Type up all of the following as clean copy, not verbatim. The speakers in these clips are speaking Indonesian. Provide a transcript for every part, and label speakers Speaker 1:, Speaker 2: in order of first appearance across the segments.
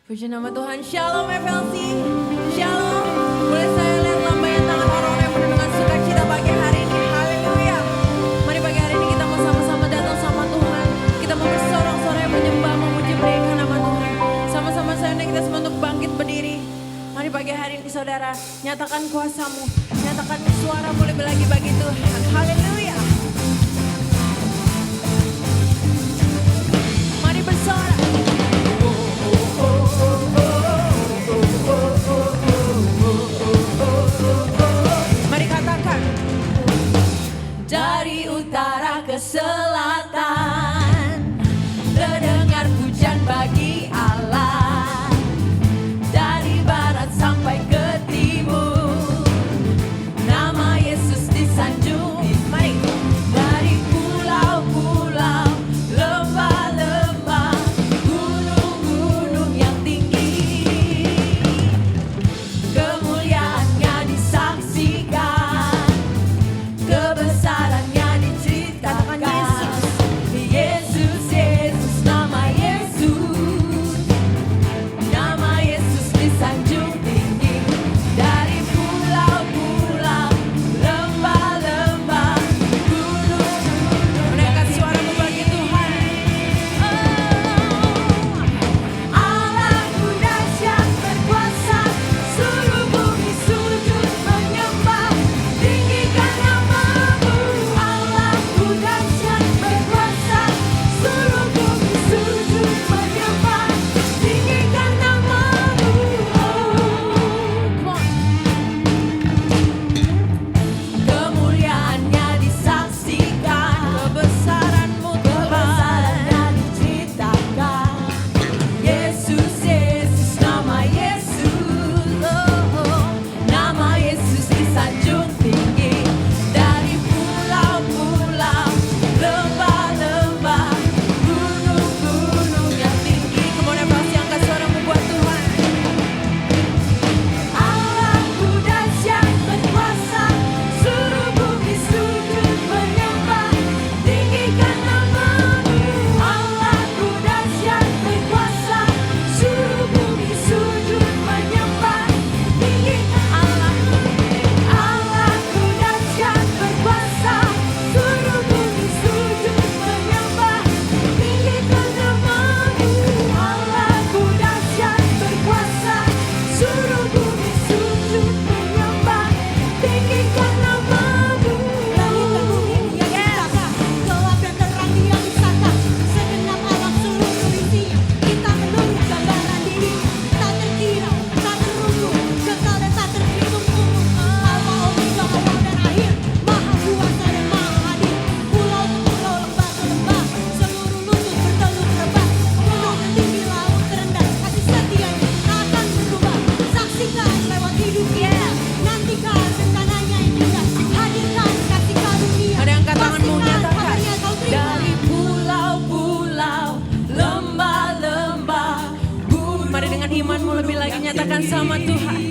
Speaker 1: Puji nama Tuhan. Shalom FLC. Shalom. Boleh saya lihat lambaian tangan orang-orang yang penuh dengan sukacita pagi hari ini. Haleluya. Mari pagi hari ini kita mau sama-sama datang sama Tuhan. Kita mau bersorak-sorai menyembah, memuji berikan nama Tuhan. Sama-sama saya undang kita semua untuk bangkit berdiri. Mari pagi hari ini saudara, nyatakan kuasamu. Nyatakan suaramu lebih lagi bagi Tuhan. Haleluya. Mari bersorak. Mari katakan. Dari utara ke selatan terdengar pujian bagi Allah. Dari barat sampai ke timur nama Yesus disanjung. Mari. Dari pulau-pulau, lembah-lembah, gunung-gunung yang tinggi, kemuliaannya disaksikan, kebesarannya diceritakan. Yesus, Yesus, nama Yesus, nama Yesus disanjung tinggi. Dari pulau-pulau, lembah-lembah, gunung-gunung. Angkat suaramu bagi Tuhan. Allahku dahsyat berkuasa, seluruh bumi sujud menyembah, tinggikan namamu. Allahku dahsyat berkuasa, seluruh bumi sujud menyembah, tinggikan namamu. Kemuliaannya disaksikan, kebesaranmu kebesarannya diceritakan. Yesus, Yesus, nama Yesus, nama Yesus disanjung tinggi. Dari pulau-pulau, lembah-lembah, gunung-gunung yang tinggi. Kemudian pasti angkat suaramu buat Tuhan. Allahku dahsyat berkuasa, seluruh bumi sujud menyembah, tinggikan namamu. Allahku dahsyat berkuasa, seluruh bumi sujud menyembah, tinggikan Allahku. Allahku dahsyat berkuasa, seluruh bumi sujud menyembah, tinggikan namamu. Allahku dahsyat berkuasa, seluruh bumi sujud menyembah, tinggikan namamu.
Speaker 2: Langit dan bumi dinyatakan, gelap dan terang dinyatakan, segenap alam seluruh isinya. Kita menurut gambaran diri, tak terkira, tak terunggu, kekal dan tak terhitung umur. Alfa Omega, awal dan akhir, maha kuasa dan maha hadir. Pulau ke pulau, lembah ke lembah, seluruh lutut bertelur rebah. Gunung tinggi, laut terendah, kasih setianya tak akan berubah. Saksikan lewat hidupnya, nantikan rencananya yang indah. Hadirkan kasih karunia,
Speaker 1: Mari angkat tanganmu,
Speaker 2: pastikan
Speaker 1: nyatakan.
Speaker 2: kabarnya kau terima.
Speaker 1: Dari pulau-pulau, lembah-lembah, gunung. Mari dengan imanmu lebih lagi nyatakan sama Tuhan.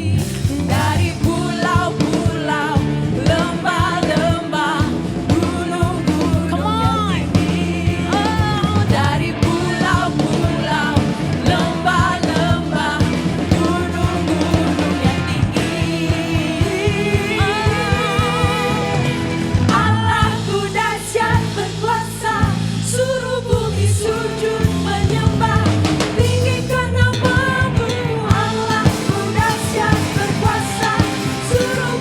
Speaker 1: Dari pulau-pulau, lembah-lembah, gunung-gunung. Come on. Oh, dari pulau-pulau, lembah-lembah, gunung-gunung yang tinggi. Allahku dahsyat berkuasa, seluruh bumi sujud menyembah, tinggikan namamu. Allahku dahsyat berkuasa, seluruh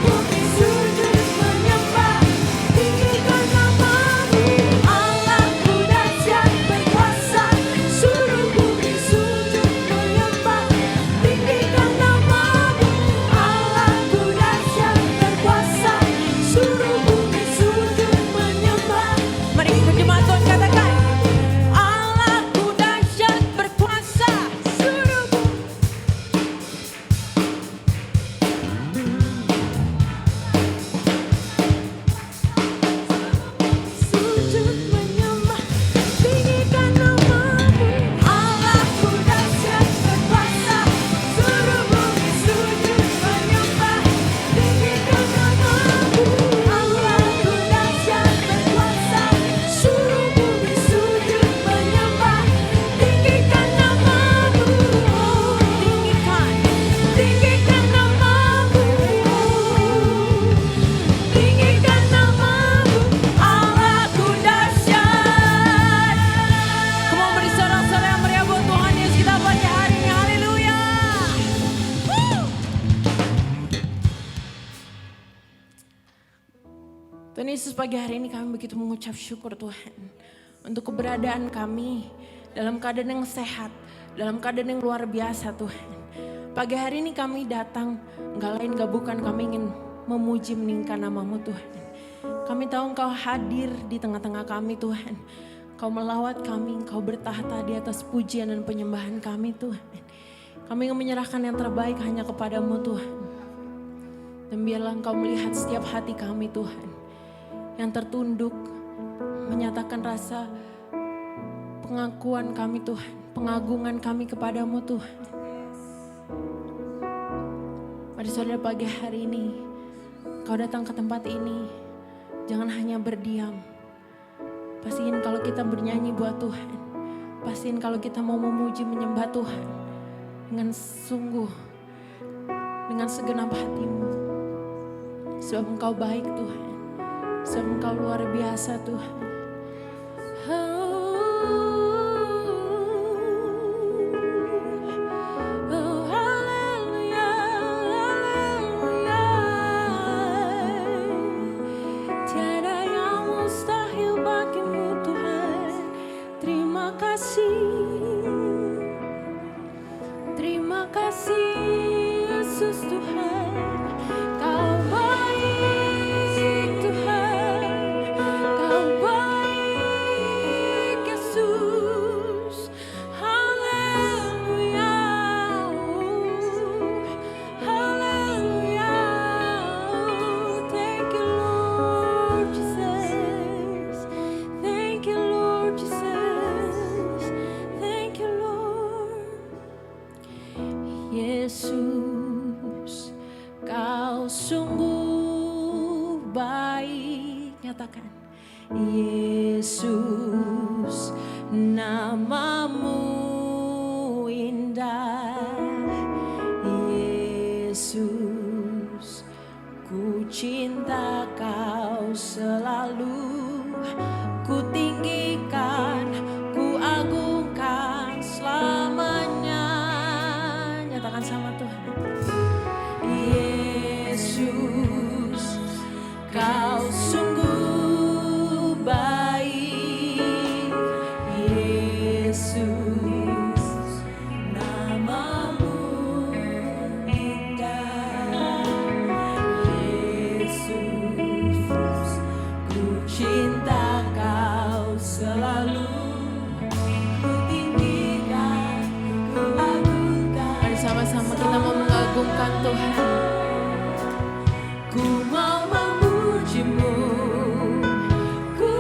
Speaker 1: Yesus, pagi hari ini kami begitu mengucap syukur Tuhan untuk keberadaan kami dalam keadaan yang sehat, dalam keadaan yang luar biasa Tuhan. Pagi hari ini kami datang, gak lain gak bukan kami ingin memuji meninggikan nama-Mu Tuhan. Kami tahu Engkau hadir di tengah-tengah kami Tuhan. Engkau melawat kami, Engkau bertahta di atas pujian dan penyembahan kami Tuhan. Kami ingin menyerahkan yang terbaik hanya kepadamu Tuhan. Dan biarlah Engkau melihat setiap hati kami Tuhan, yang tertunduk menyatakan rasa pengakuan kami Tuhan, pengagungan kami kepadamu Tuhan. Mari saudara, pagi hari ini Kau datang ke tempat ini, jangan hanya berdiam. Pastiin kalau kita bernyanyi buat Tuhan, pastiin kalau kita mau memuji menyembah Tuhan dengan sungguh, dengan segenap hatimu. Sebab Engkau baik Tuhan, sebab Engkau luar biasa Tuhan. Haleluya, haleluya. Tiada yang mustahil bagimu Tuhan. Terima kasih Yesus Tuhan. Kau baik Tuhan, Kau baik Yesus. Haleluya, haleluya. Thank you Lord Jesus, thank you Lord Jesus, thank you Lord. Yesus, Kau sungguh baik. Nyatakan, Yesus, nama-Mu indah. Yesus, ku cinta Kau selalu. Ku tinggikan, ku agungkan selamanya. Nyatakan sama Tuhan. Yesus, Kau sungguh baik. Yesus, nama-Mu indah. Yesus, ku cinta Kau selalu. Ku tinggikan, ku agungkan. Mari sama-sama kita mau mengagungkan Tuhan. Ku mau memuji-Mu, ku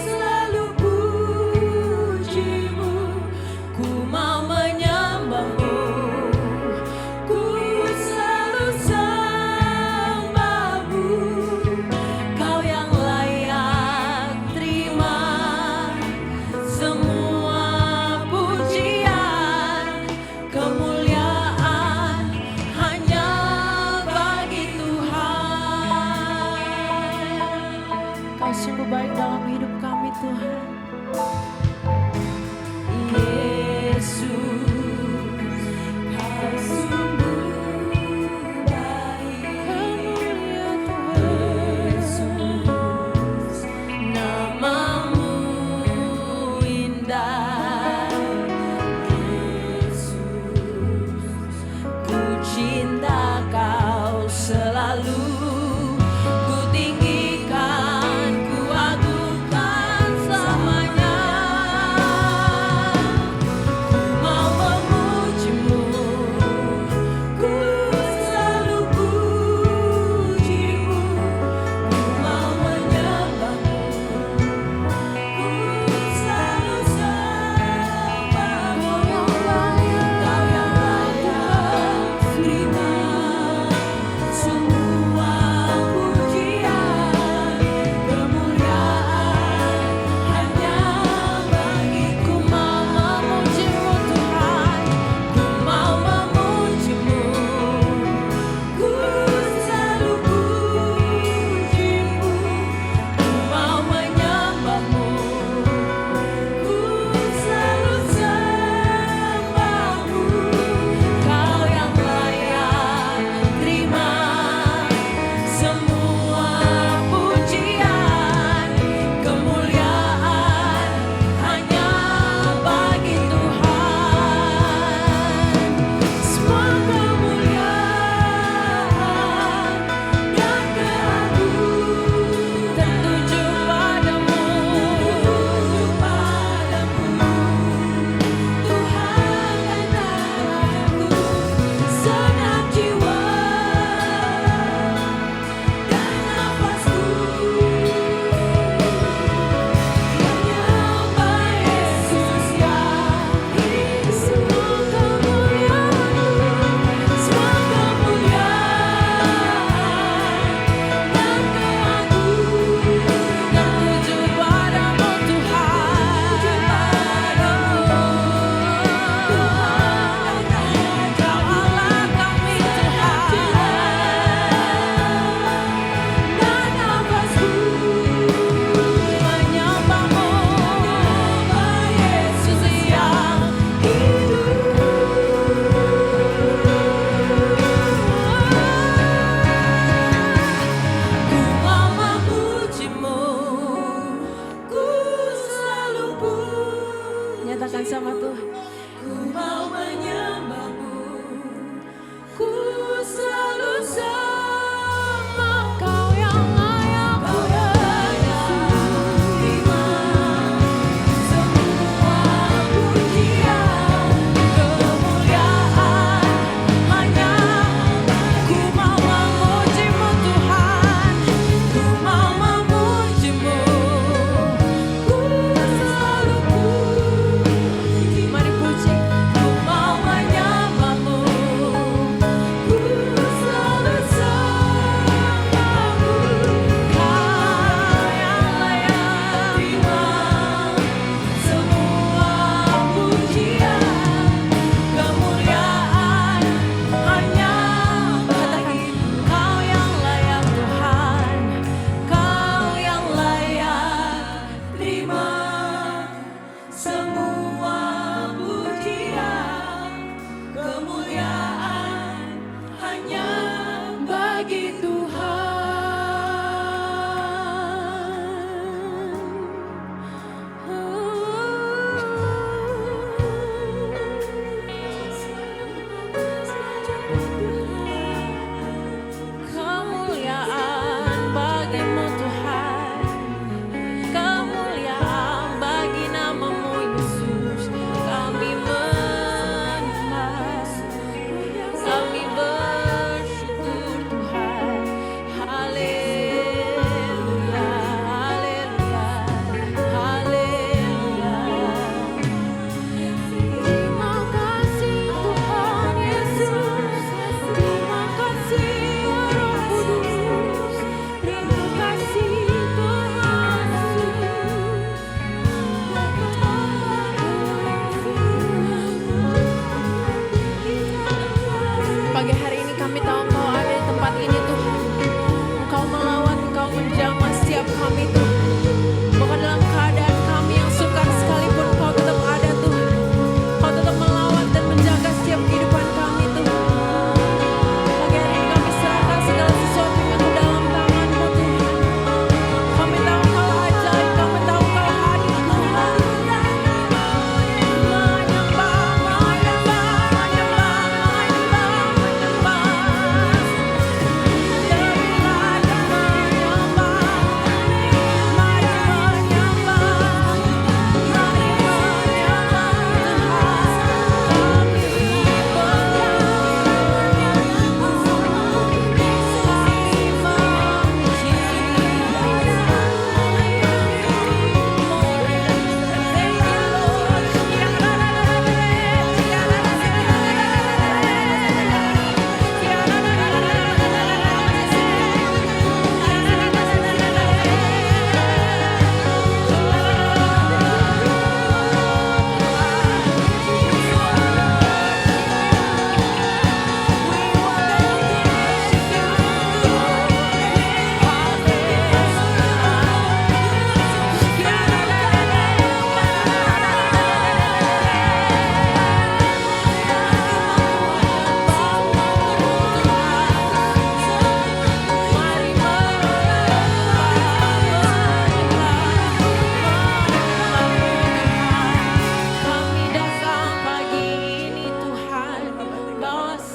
Speaker 1: selalu puji-Mu. Ku mau menyembah-Mu, ku selalu sembah-Mu. Kau yang layak terima semua pujian, kemuliaan hanya bagi Tuhan.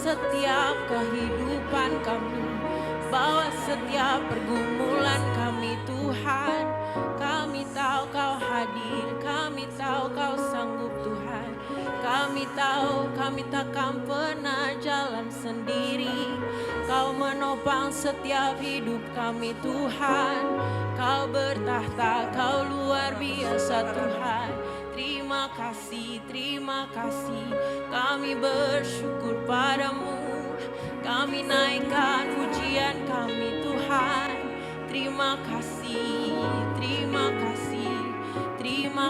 Speaker 1: setiap kehidupan kami, bawa setiap pergumulan kami Tuhan. Kami tahu Kau hadir, kami tahu Kau sanggup Tuhan. Kami tahu kami takkan pernah jalan sendiri. Kau menopang setiap hidup kami Tuhan. Kau bertahta, Kau luar biasa Tuhan. Terima kasih, kami bersyukur padamu. Kami naikkan pujian kami Tuhan. Terima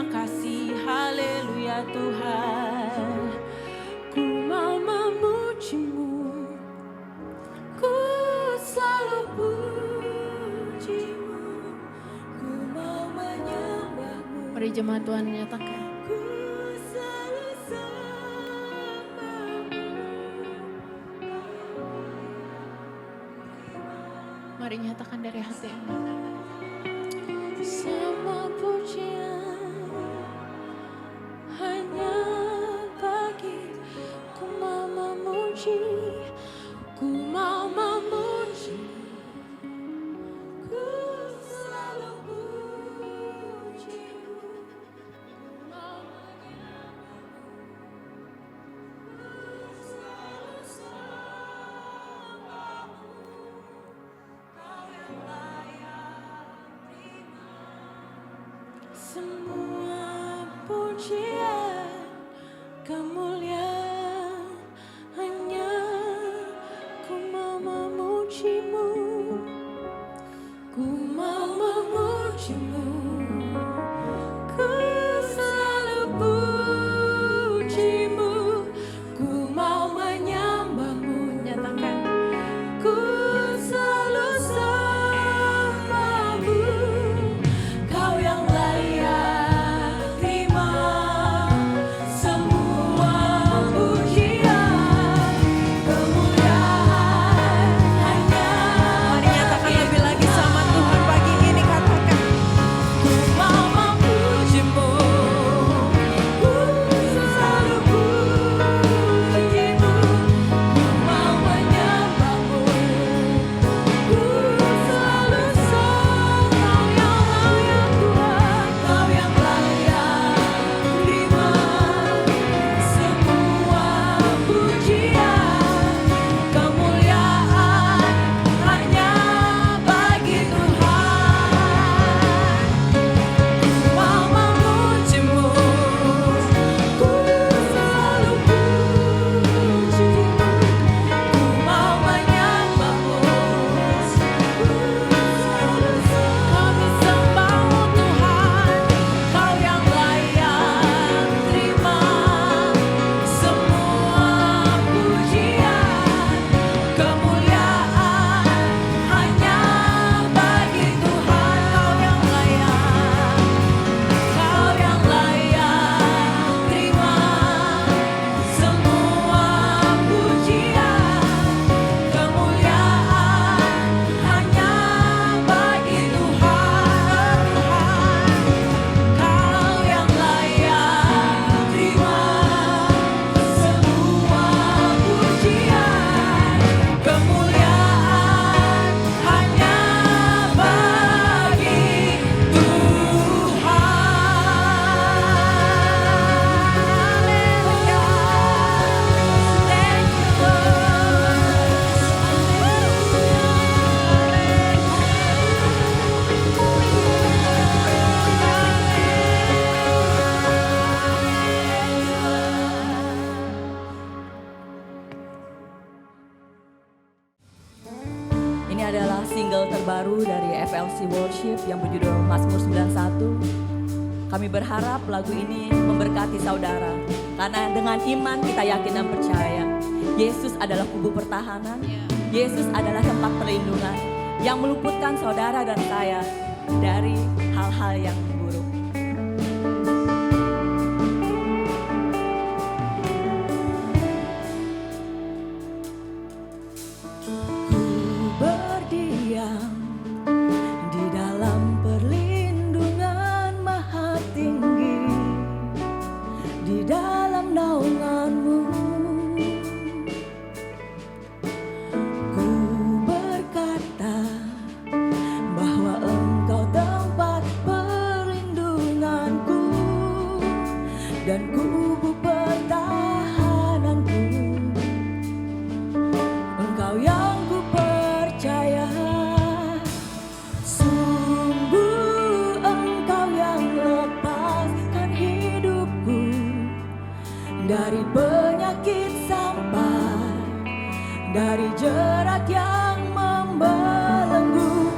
Speaker 1: kasih, haleluya Tuhan. Ku mau memujimu, ku selalu pujimu, ku mau menyembahmu. Mari jemaat Tuhan nyatakan. Ku selalu sembahmu. Mari nyatakan dari hatimu. Semua pujian hanya bagi, ku mau memuji, ku mau memuji, ku selalu pujimu, ku mau menyembahmu, ku selalu sembahmu, Kau yang layak terima. Semua pujian, kemuliaan hanya ku mau memujimu, ku mau memujimu, ku selalu pujimu, ku mau menyembahmu. Nyatakan. Ku selalu sembahmu, Kau yang layak terima semua pujian, kemuliaan hanya. Mari nyatakan lebih lagi sama Tuhan pagi ini, katakan. Ku mau memujimu, ku selalu pujimu, ku mau menyembahmu, ku selalu sembah. Kau yang layak Tuhan, Kau yang layak terima semua pujian, kemuliaan hanya bagi Tuhan. Ku mau memujimu, ku selalu pujimu, ku mau menyembahmu, ku selalu kami sembahmu Tuhan. Kau yang layak terima semua pujian, kemuliaan hanya bagi Tuhan. Kau yang layak, Kau yang layak terima semua pujian, kemuliaan hanya bagi Tuhan. Kau yang layak terima semua pujian, kemuliaan hanya bagi
Speaker 3: Ini adalah single terbaru dari FLC Worship yang berjudul Mazmur 91. Kami berharap lagu ini memberkati saudara. Karena dengan iman kita yakin dan percaya. Yesus adalah kubu pertahanan. Yesus adalah tempat perlindungan. Yang meluputkan saudara dan saya dari hal-hal yang buruk. Berdiam di dalam perlindungan Maha Tinggi, di dalam naungan-Mu dari jerat yang membelenggu.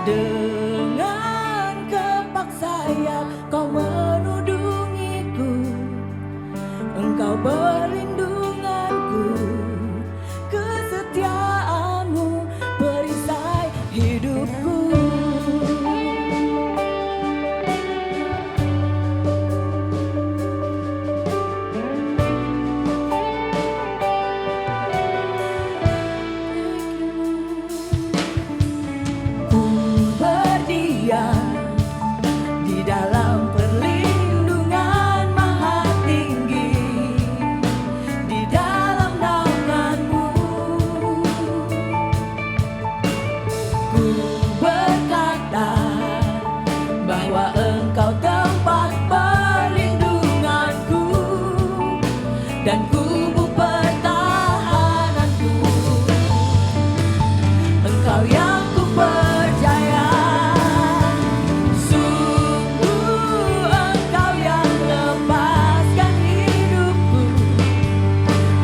Speaker 3: Dengan kepak sayap kau menudungiku, engkau perlindunganku, kesetiaanmu perisai hidupku. Ku berdiam di dalam perlindungan Maha Tinggi, di dalam naungan-Mu. Ku berkata bahwa Engkau tempat perlindunganku dan kubu pertahananku. Engkau yang ku percaya, sungguh Engkau yang lepaskan hidupku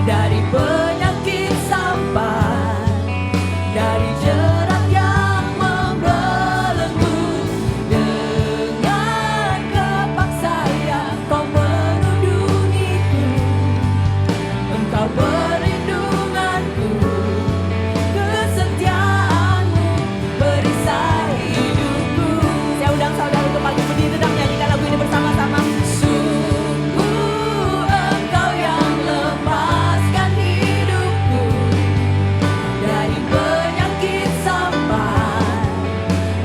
Speaker 3: dari penyakit sampai, dari jerat yang membelenggu. Dengan kepak sayap kau menudungiku, engkau perlindunganku, kesetiaanmu perisai hidupku. Saya undang saudara untuk pagi berdiri dan menyanyikan lagu ini bersama-sama. Sungguh Engkau yang lepaskan hidupku dari penyakit sampai,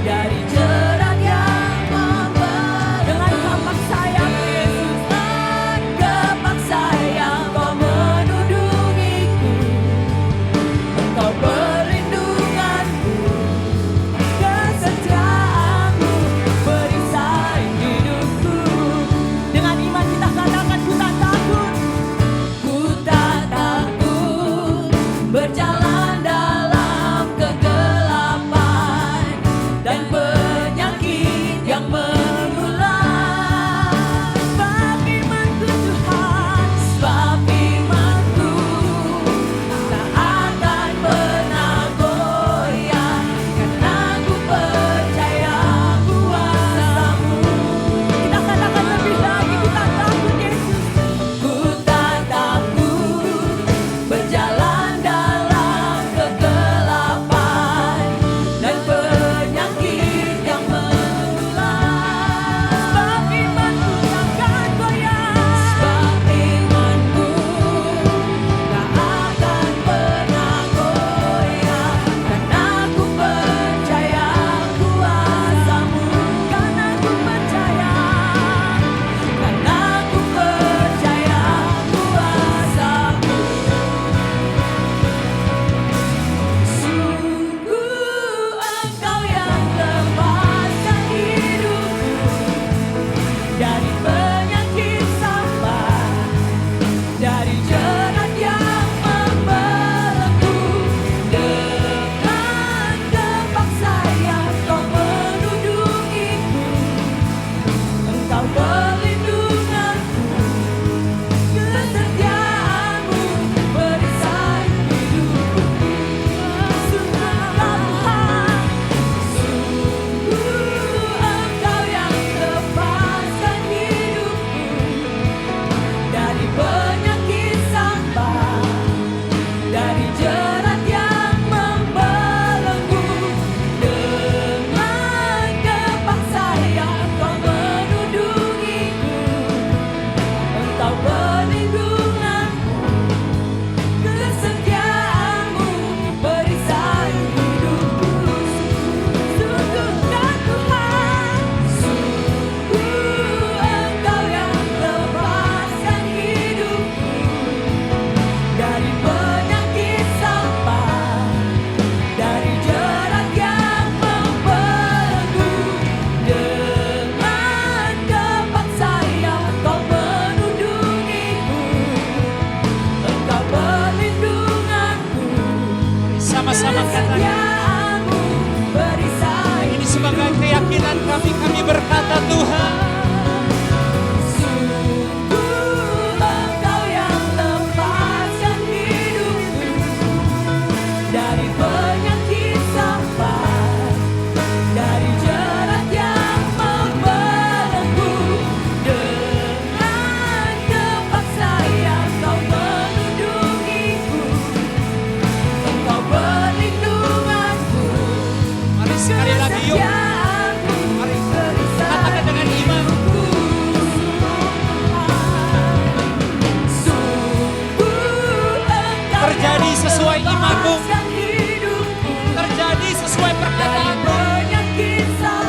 Speaker 3: dari jerat yang membelenggu. Dengan kepak sayap Yesus, dengan kepak sayap kau menudungiku, engkau perlindunganku, kesetiaanmu perisai hidupku. Dengan iman kita katakan, ku tak takut, ku tak takut berjalan dalam kegelapan dan penyakit yang menular. Sebab imanku Tuhan, sebab imanku tak akan pernah goyah, karena ku percaya kuasa-Mu. Kita katakan lebih lagi, ku tak takut Yesus. Ku tak takut berjalan dalam kegelapan dan penyakit yang menular. Sebab imanku takkan goyah, sebab imanku tak akan pernah goyah, karena ku percaya kuasa-Mu. Karena ku percaya, karena ku percaya kuasa-Mu. Sungguh Engkau yang lepaskan hidupku dari penyakit sampai, dari jerat yang membelenggu. Dengan kepak sayap kau menudungiku, engkau perlindunganku, kesetiaanmu perisai hidupku. Sungguhlah Tuhan, sungguh Engkau yang lepaskan hidupku dari penyakit sampai, dari jerat yang membelenggu. Dengan kepak sayap kau menudungiku, engkau perlindunganku, kesetiaanmu perisai hidupku. Sungguhlah Tuhan, sungguh Engkau yang lepaskan hidupku dari penyakit sampai, dari jerat yang membelenggu. Dengan kepak sayap kau menudungiku, engkau perlindunganku,
Speaker 4: Sama-sama katakan.
Speaker 3: kesetiaanmu perisai.
Speaker 4: Ini sebagai keyakinan kami berkata Tuhan,
Speaker 3: Sungguh Engkau yang lepaskan hidupku
Speaker 4: sesuai imanmu. Terjadi sesuai perkataanmu.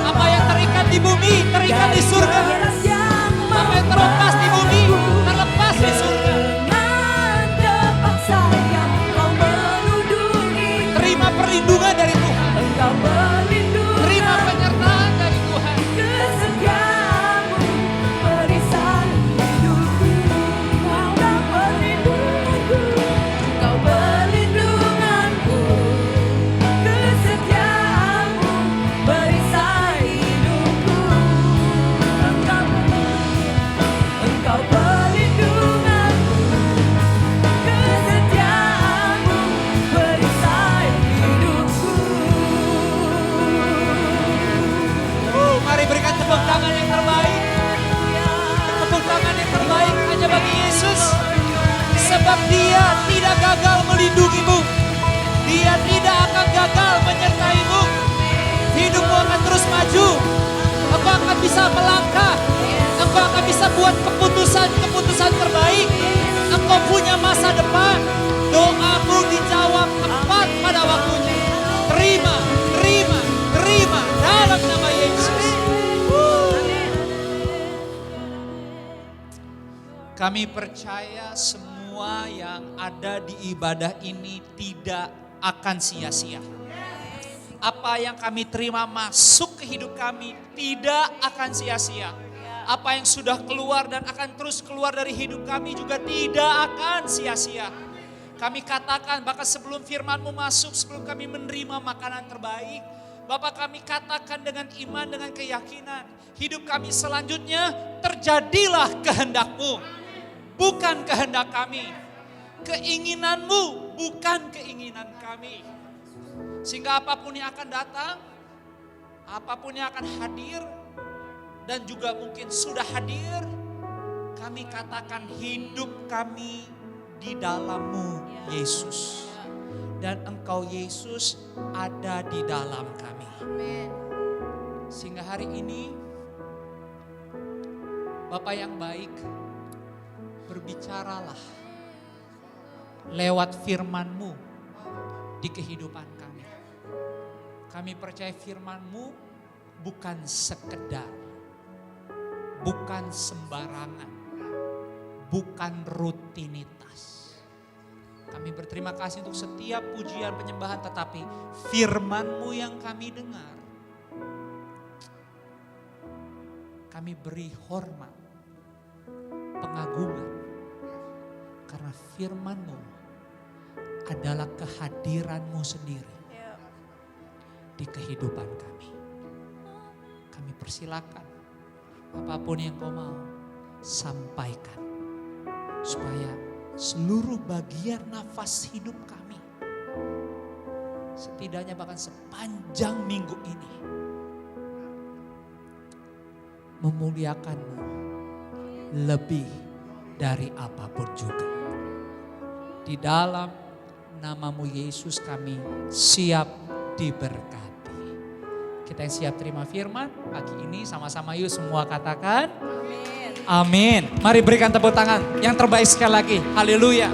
Speaker 4: Apa yang terikat di bumi, terikat di surga. Apa yang terlepas di bumi, terlepas di surga. Terima perlindungan dari Tuhan. Terima penyertaan dari Tuhan. Mari berikan tepuk tangan yang terbaik. Tepuk tangan yang terbaik hanya bagi Yesus. Sebab Dia tidak gagal melindungimu. Dia tidak akan gagal menyertaimu. Hidupmu akan terus maju. Engkau akan bisa melangkah. Engkau akan bisa buat keputusan-keputusan terbaik. Engkau punya masa depan. Doamu dijawab tepat pada waktunya. Terima, terima, terima dalam nama Yesus. Kami percaya semua yang ada di ibadah ini tidak akan sia-sia. Apa yang kami terima masuk ke hidup kami tidak akan sia-sia. Apa yang sudah keluar dan akan terus keluar dari hidup kami juga tidak akan sia-sia. Kami katakan bahkan sebelum firman-Mu masuk, sebelum kami menerima makanan terbaik, Bapak kami katakan dengan iman, dengan keyakinan, hidup kami selanjutnya terjadilah kehendak-Mu. Bukan kehendak kami. Keinginan-Mu bukan keinginan kami. Sehingga apapun yang akan datang, apapun yang akan hadir, dan juga mungkin sudah hadir, kami katakan hidup kami di dalam-Mu, Yesus. Dan Engkau Yesus ada di dalam kami. Sehingga hari ini, Bapa yang baik, berbicaralah lewat firman-Mu di kehidupan kami. Kami percaya firman-Mu bukan sekedar, bukan sembarangan, bukan rutinitas. Kami berterima kasih untuk setiap pujian penyembahan, tetapi firman-Mu yang kami dengar, kami beri hormat, pengagungan. Karena firman-Mu adalah kehadiran-Mu sendiri di kehidupan kami. Kami persilakan apapun yang Kau mau sampaikan. Supaya seluruh bagian nafas hidup kami, setidaknya bahkan sepanjang minggu ini, memuliakan-Mu lebih dari apapun juga. Di dalam nama-Mu Yesus kami siap diberkati. Kita yang siap terima firman pagi ini sama-sama yuk semua katakan amin. Amin. Mari berikan tepuk tangan yang terbaik sekali lagi. Haleluya.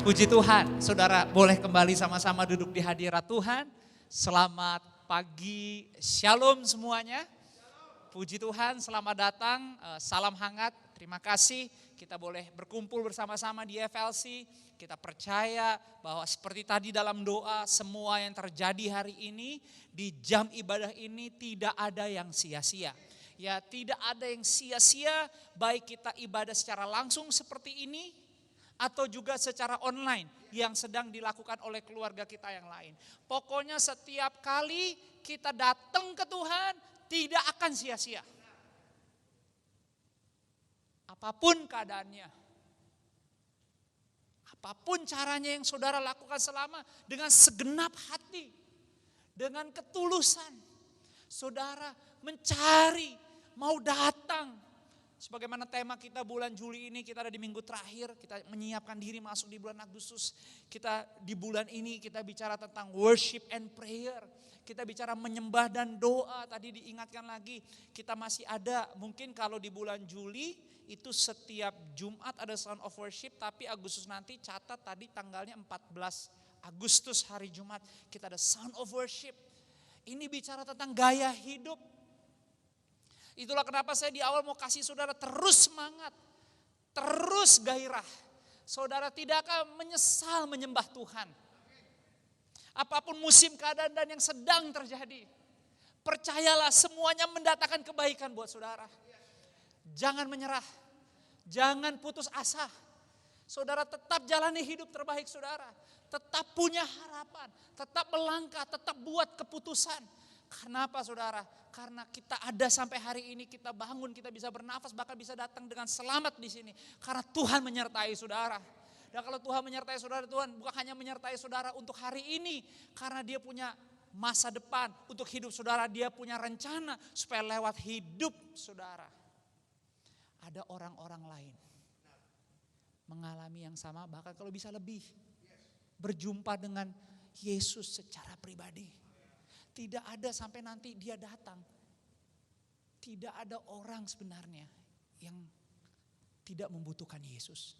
Speaker 4: Puji Tuhan. Saudara boleh kembali sama-sama duduk di hadirat Tuhan. Selamat pagi, shalom semuanya. Puji Tuhan, selamat datang, salam hangat, terima kasih. Kita boleh berkumpul bersama-sama di FLC. Kita percaya bahwa seperti tadi dalam doa, semua yang terjadi hari ini di jam ibadah ini tidak ada yang sia-sia. Ya, tidak ada yang sia-sia, baik kita ibadah secara langsung seperti ini atau juga secara online yang sedang dilakukan oleh keluarga kita yang lain. Pokoknya setiap kali kita datang ke Tuhan tidak akan sia-sia. Apapun keadaannya, apapun caranya yang saudara lakukan selama dengan segenap hati, dengan ketulusan, saudara mencari, mau datang. Sebagaimana tema kita bulan Juli ini, kita ada di minggu terakhir, kita menyiapkan diri masuk di bulan Agustus. Kita di bulan ini kita bicara tentang worship and prayer. Kita bicara menyembah dan doa, tadi diingatkan lagi. Kita masih ada, mungkin kalau di bulan Juli, itu setiap Jumat ada Sound of Worship, tapi Agustus nanti catat tadi tanggalnya 14 Agustus hari Jumat kita ada Sound of Worship. Ini bicara tentang gaya hidup. Itulah kenapa saya di awal mau kasih saudara terus semangat, terus gairah. Saudara tidak akan menyesal menyembah Tuhan. Apapun musim keadaan dan yang sedang terjadi, percayalah semuanya mendatangkan kebaikan buat saudara. Jangan menyerah, jangan putus asa. Saudara tetap jalani hidup terbaik saudara. Tetap punya harapan, tetap melangkah, tetap buat keputusan. Karena apa saudara? Karena kita ada sampai hari ini, kita bangun, kita bisa bernafas, bahkan bisa datang dengan selamat di sini. Karena Tuhan menyertai saudara. Dan kalau Tuhan menyertai saudara, Tuhan bukan hanya menyertai saudara untuk hari ini. Karena dia punya masa depan untuk hidup saudara. Dia punya rencana supaya lewat hidup saudara ada orang-orang lain mengalami yang sama, bahkan kalau bisa lebih. Berjumpa dengan Yesus secara pribadi. Tidak ada sampai nanti dia datang. Tidak ada orang sebenarnya yang tidak membutuhkan Yesus.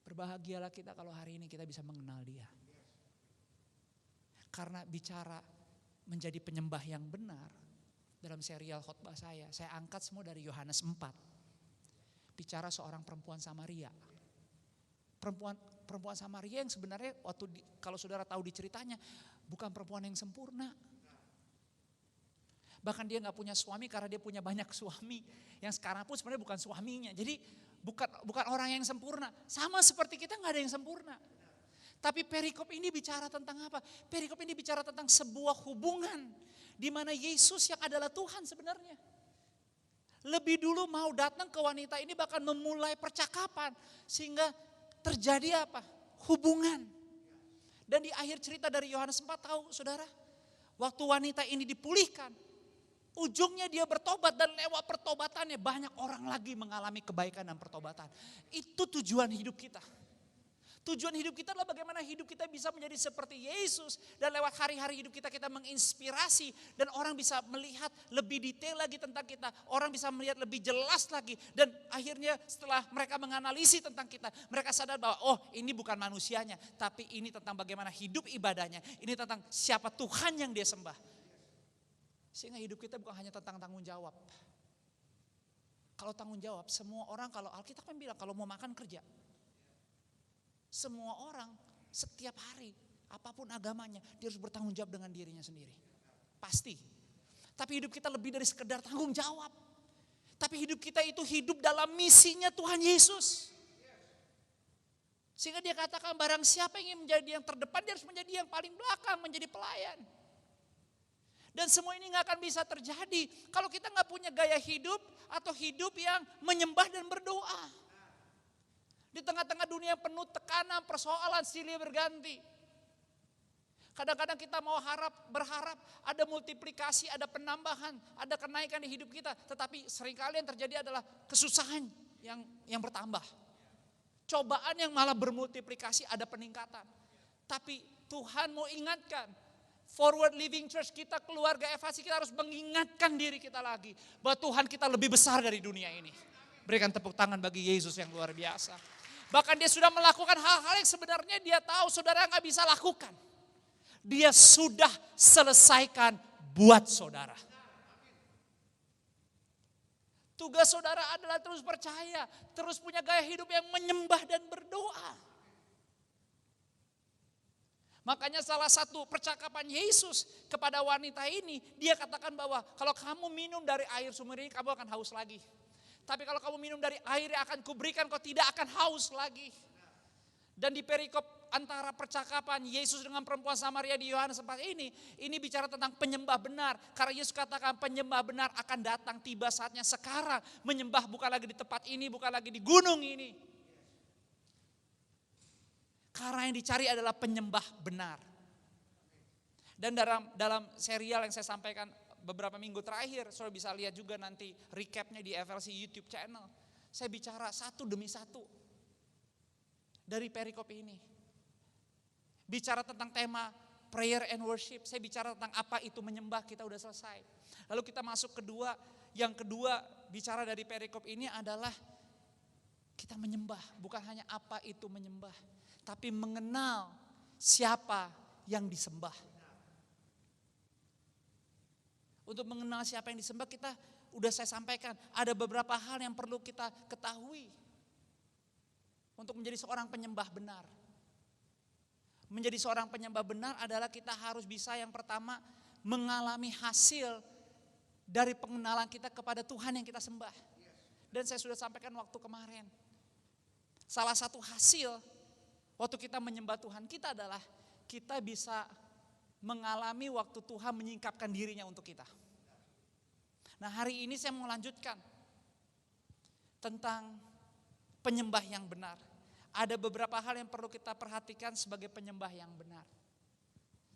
Speaker 4: Berbahagialah kita kalau hari ini kita bisa mengenal dia. Karena bicara menjadi penyembah yang benar, dalam serial khotbah saya angkat semua dari Yohanes 4. Bicara seorang perempuan Samaria. Perempuan Samaria yang sebenarnya kalau saudara tahu di ceritanya, bukan perempuan yang sempurna. Bahkan dia gak punya suami karena dia punya banyak suami. Yang sekarang pun sebenarnya bukan suaminya. Jadi bukan orang yang sempurna. Sama seperti kita gak ada yang sempurna. Tapi perikop ini bicara tentang apa? Perikop ini bicara tentang sebuah hubungan. Di mana Yesus yang adalah Tuhan sebenarnya. Lebih dulu mau datang ke wanita ini bahkan memulai percakapan. Sehingga terjadi apa? Hubungan. Dan di akhir cerita dari Yohanes 4 tahu saudara. Waktu wanita ini dipulihkan. Ujungnya dia bertobat dan lewat pertobatannya banyak orang lagi mengalami kebaikan dan pertobatan. Itu tujuan hidup kita. Tujuan hidup kita adalah bagaimana hidup kita bisa menjadi seperti Yesus. Dan lewat hari-hari hidup kita menginspirasi. Dan orang bisa melihat lebih detail lagi tentang kita. Orang bisa melihat lebih jelas lagi. Dan akhirnya setelah mereka menganalisi tentang kita. Mereka sadar bahwa ini bukan manusianya. Tapi ini tentang bagaimana hidup ibadahnya. Ini tentang siapa Tuhan yang dia sembah. Sehingga hidup kita bukan hanya tentang tanggung jawab. Kalau tanggung jawab, semua orang kalau Alkitab kan bilang kalau mau makan kerja. Semua orang setiap hari, apapun agamanya, dia harus bertanggung jawab dengan dirinya sendiri. Pasti. Tapi hidup kita lebih dari sekedar tanggung jawab. Tapi hidup kita itu hidup dalam misinya Tuhan Yesus. Sehingga dia katakan barang siapa yang ingin menjadi yang terdepan, dia harus menjadi yang paling belakang, menjadi pelayan. Dan semua ini gak akan bisa terjadi kalau kita gak punya gaya hidup atau hidup yang menyembah dan berdoa. Di tengah-tengah dunia penuh tekanan, persoalan, silih berganti. Kadang-kadang kita mau berharap ada multiplikasi, ada penambahan, ada kenaikan di hidup kita. Tetapi seringkali yang terjadi adalah kesusahan yang bertambah. Cobaan yang malah bermultiplikasi, ada peningkatan. Tapi Tuhan mau ingatkan, Forward Living Church kita, keluarga Evasi kita harus mengingatkan diri kita lagi. Bahwa Tuhan kita lebih besar dari dunia ini. Berikan tepuk tangan bagi Yesus yang luar biasa. Bahkan dia sudah melakukan hal-hal yang sebenarnya dia tahu saudara gak bisa lakukan. Dia sudah selesaikan buat saudara. Tugas saudara adalah terus percaya, terus punya gaya hidup yang menyembah dan berdoa. Makanya salah satu percakapan Yesus kepada wanita ini, dia katakan bahwa kalau kamu minum dari air sumur ini kamu akan haus lagi. Tapi kalau kamu minum dari air yang akan kuberikan kau tidak akan haus lagi. Dan di perikop antara percakapan Yesus dengan perempuan Samaria di Yohanes 4 ini bicara tentang penyembah benar. Karena Yesus katakan penyembah benar akan datang, tiba saatnya sekarang. Menyembah bukan lagi di tempat ini, bukan lagi di gunung ini. Karena yang dicari adalah penyembah benar. Dan dalam serial yang saya sampaikan beberapa minggu terakhir, saudara bisa lihat juga nanti recapnya di FLC YouTube channel. Saya bicara satu demi satu dari perikop ini. Bicara tentang tema prayer and worship, saya bicara tentang apa itu menyembah, kita udah selesai. Lalu kita masuk yang kedua bicara dari perikop ini adalah kita menyembah, bukan hanya apa itu menyembah, tapi mengenal siapa yang disembah. Untuk mengenal siapa yang disembah, kita udah saya sampaikan, ada beberapa hal yang perlu kita ketahui untuk menjadi seorang penyembah benar. Menjadi seorang penyembah benar adalah kita harus bisa yang pertama mengalami hasil dari pengenalan kita kepada Tuhan yang kita sembah. Dan saya sudah sampaikan waktu kemarin. Salah satu hasil waktu kita menyembah Tuhan kita adalah kita bisa mengalami waktu Tuhan menyingkapkan dirinya untuk kita. Nah, hari ini saya mau lanjutkan tentang penyembah yang benar. Ada beberapa hal yang perlu kita perhatikan sebagai penyembah yang benar.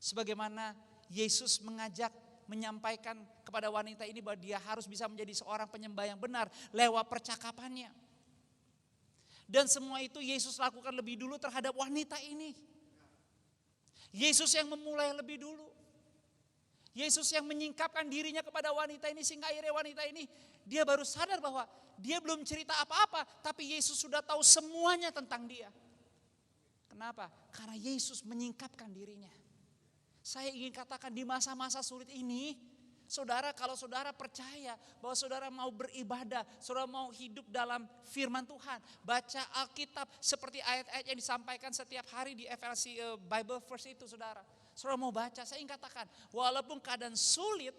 Speaker 4: Sebagaimana Yesus menyampaikan kepada wanita ini bahwa dia harus bisa menjadi seorang penyembah yang benar lewat percakapannya. Dan semua itu Yesus lakukan lebih dulu terhadap wanita ini. Yesus yang memulai lebih dulu. Yesus yang menyingkapkan dirinya kepada wanita ini sehingga akhirnya wanita ini dia baru sadar bahwa dia belum cerita apa-apa, tapi Yesus sudah tahu semuanya tentang dia. Kenapa? Karena Yesus menyingkapkan dirinya. Saya ingin katakan di masa-masa sulit ini, saudara, kalau saudara percaya bahwa saudara mau beribadah, saudara mau hidup dalam firman Tuhan, baca Alkitab seperti ayat-ayat yang disampaikan setiap hari di FLC Bible Verse itu, saudara. Saudara mau baca, saya ingin katakan, walaupun keadaan sulit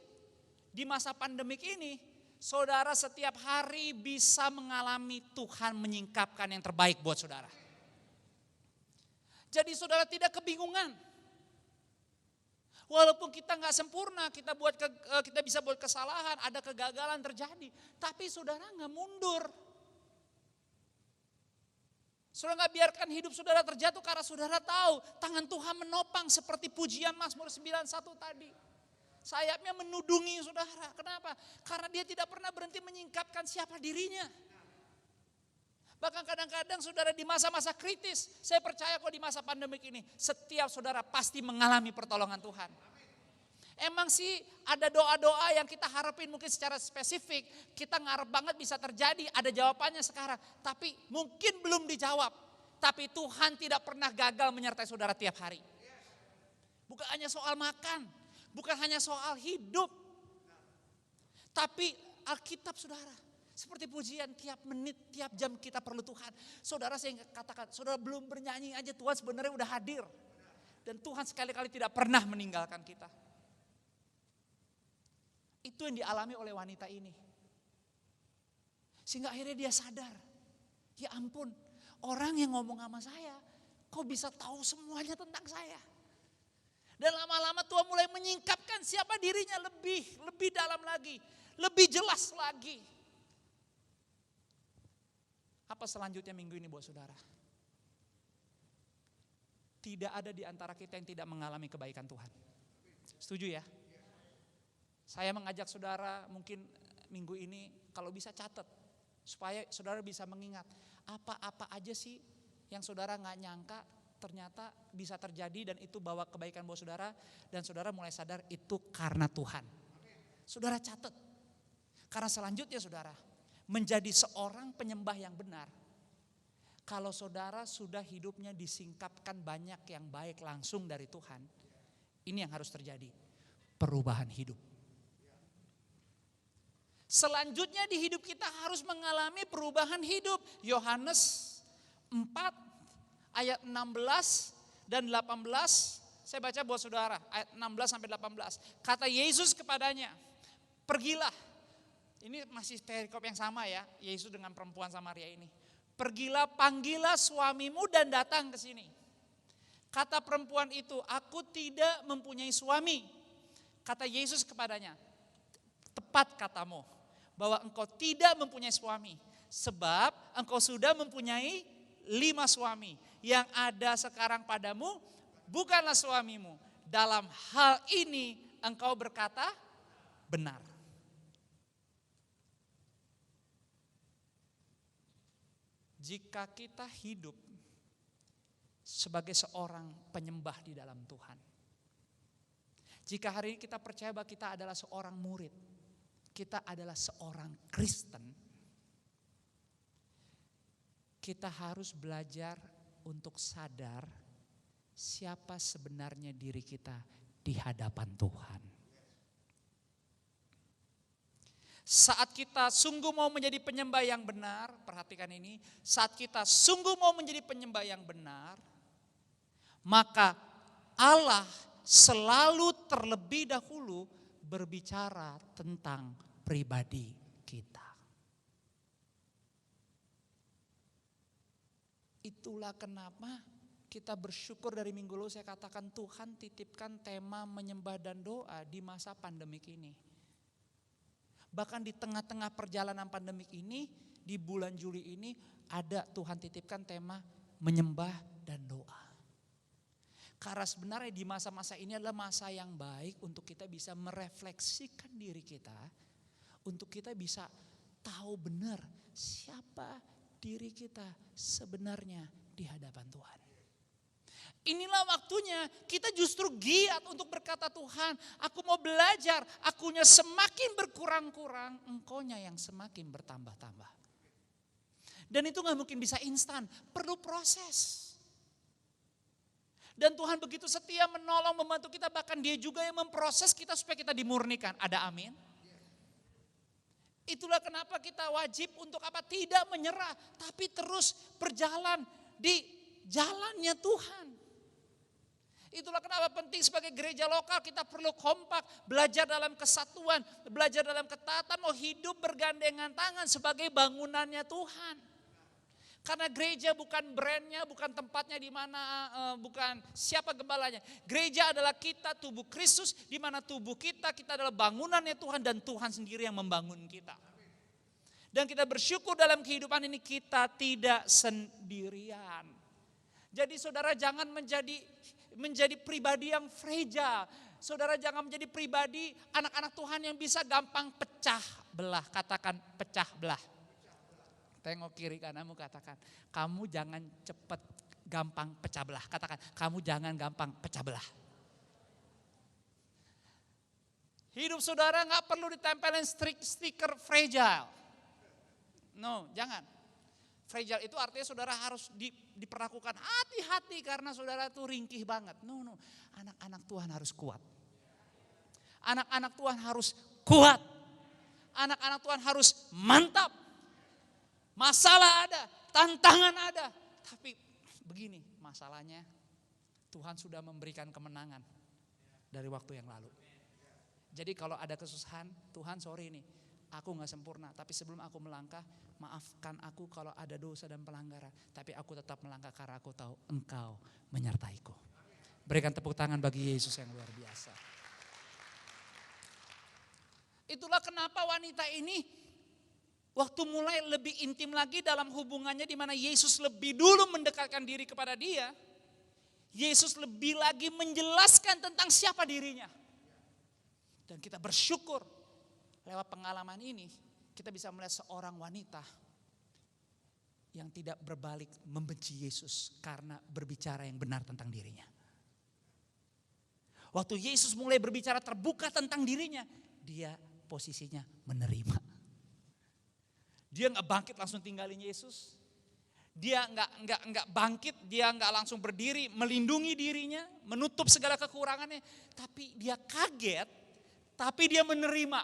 Speaker 4: di masa pandemik ini, saudara setiap hari bisa mengalami Tuhan menyingkapkan yang terbaik buat saudara. Jadi saudara tidak kebingungan. Walaupun kita nggak sempurna, kita bisa buat kesalahan, ada kegagalan terjadi, tapi saudara nggak mundur. Saudara nggak biarkan hidup saudara terjatuh karena saudara tahu tangan Tuhan menopang seperti pujian Mazmur 91 tadi. Sayapnya menudungi saudara. Kenapa? Karena dia tidak pernah berhenti menyingkapkan siapa dirinya. Bahkan kadang-kadang saudara di masa-masa kritis, saya percaya kok di masa pandemik ini, setiap saudara pasti mengalami pertolongan Tuhan. Emang sih ada doa-doa yang kita harapin mungkin secara spesifik, kita ngarep banget bisa terjadi, ada jawabannya sekarang. Tapi mungkin belum dijawab. Tapi Tuhan tidak pernah gagal menyertai saudara tiap hari. Bukan hanya soal makan, bukan hanya soal hidup. Tapi Alkitab saudara. Seperti pujian tiap menit, tiap jam kita perlu Tuhan. Saudara saya katakan, saudara belum bernyanyi aja Tuhan sebenarnya udah hadir. Dan Tuhan sekali-kali tidak pernah meninggalkan kita. Itu yang dialami oleh wanita ini. Sehingga akhirnya dia sadar, ya ampun orang yang ngomong sama saya kok bisa tahu semuanya tentang saya. Dan lama-lama Tuhan mulai menyingkapkan siapa dirinya lebih dalam lagi, lebih jelas lagi. Apa selanjutnya minggu ini buat saudara? Tidak ada di antara kita yang tidak mengalami kebaikan Tuhan. Setuju ya? Saya mengajak saudara mungkin minggu ini kalau bisa catat. Supaya saudara bisa mengingat apa-apa aja sih yang saudara gak nyangka ternyata bisa terjadi dan itu bawa kebaikan buat saudara. Dan saudara mulai sadar itu karena Tuhan. Saudara catat. Karena selanjutnya saudara, menjadi seorang penyembah yang benar. Kalau saudara sudah hidupnya disingkapkan banyak yang baik langsung dari Tuhan. Ini yang harus terjadi. Perubahan hidup. Selanjutnya di hidup kita harus mengalami perubahan hidup. Yohanes 4 ayat 16 dan 18. Saya baca buat saudara ayat 16 sampai 18. Kata Yesus kepadanya, pergilah. Ini masih perikop yang sama ya, Yesus dengan perempuan Samaria ini. Pergilah, panggillah suamimu dan datang ke sini. Kata perempuan itu, aku tidak mempunyai suami. Kata Yesus kepadanya, tepat katamu bahwa engkau tidak mempunyai suami. Sebab engkau sudah mempunyai 5 suami. Yang ada sekarang padamu bukanlah suamimu. Dalam hal ini engkau berkata benar. Jika kita hidup sebagai seorang penyembah di dalam Tuhan. Jika hari ini kita percaya bahwa kita adalah seorang murid. kita adalah seorang Kristen, kita harus belajar untuk sadar siapa sebenarnya diri kita di hadapan Tuhan. Saat kita sungguh mau menjadi penyembah yang benar, perhatikan ini, saat kita sungguh mau menjadi penyembah yang benar, maka Allah selalu terlebih dahulu berbicara tentang pribadi kita. Itulah kenapa kita bersyukur dari minggu lalu saya katakan Tuhan titipkan tema menyembah dan doa di masa pandemik ini. Bahkan di tengah-tengah perjalanan pandemik ini, di bulan Juli ini ada Tuhan titipkan tema menyembah dan doa. Karena sebenarnya di masa-masa ini adalah masa yang baik untuk kita bisa merefleksikan diri kita. Untuk kita bisa tahu benar siapa diri kita sebenarnya di hadapan Tuhan. Inilah waktunya kita justru giat untuk berkata Tuhan, aku mau belajar, akunya semakin berkurang-kurang, engkaunya yang semakin bertambah-tambah. Dan itu gak mungkin bisa instan, perlu proses. Dan Tuhan begitu setia menolong, membantu kita, bahkan Dia juga yang memproses kita supaya kita dimurnikan. Ada amin? Itulah kenapa kita wajib untuk apa? Tidak menyerah, tapi terus berjalan di jalannya Tuhan. Itulah kenapa penting sebagai gereja lokal kita perlu kompak, belajar dalam kesatuan, belajar dalam ketaatan, mau hidup bergandengan tangan sebagai bangunannya Tuhan. Karena gereja bukan brandnya, bukan tempatnya di mana, bukan siapa gembalanya. Gereja adalah kita, tubuh Kristus, di mana tubuh kita adalah bangunannya Tuhan dan Tuhan sendiri yang membangun kita. Dan kita bersyukur dalam kehidupan ini kita tidak sendirian. Jadi saudara jangan menjadi pribadi yang fragile. Saudara jangan menjadi pribadi anak-anak Tuhan yang bisa gampang pecah belah. Katakan pecah belah. Tengok kiri kananmu katakan, kamu jangan cepat gampang pecah belah. Katakan, kamu jangan gampang pecah belah. Hidup saudara gak perlu ditempelin stiker fragile. No, jangan. Fragile itu artinya saudara harus diperlakukan hati-hati karena saudara itu ringkih banget. No, anak-anak Tuhan harus kuat. Anak-anak Tuhan harus kuat. Anak-anak Tuhan harus mantap. Masalah ada, tantangan ada. Tapi begini masalahnya, Tuhan sudah memberikan kemenangan dari waktu yang lalu. Jadi kalau ada kesusahan, Tuhan sorry nih, aku gak sempurna. Tapi sebelum aku melangkah, maafkan aku kalau ada dosa dan pelanggaran. Tapi aku tetap melangkah karena aku tahu Engkau menyertaiku. Berikan tepuk tangan bagi Yesus yang luar biasa. Itulah kenapa wanita ini waktu mulai lebih intim lagi dalam hubungannya di mana Yesus lebih dulu mendekatkan diri kepada dia. Yesus lebih lagi menjelaskan tentang siapa dirinya. Dan kita bersyukur lewat pengalaman ini kita bisa melihat seorang wanita yang tidak berbalik membenci Yesus karena berbicara yang benar tentang dirinya. Waktu Yesus mulai berbicara terbuka tentang dirinya, dia posisinya menerima. Dia gak bangkit langsung tinggalin Yesus. Dia gak bangkit, dia gak langsung berdiri, melindungi dirinya, menutup segala kekurangannya. Tapi dia kaget, tapi dia menerima.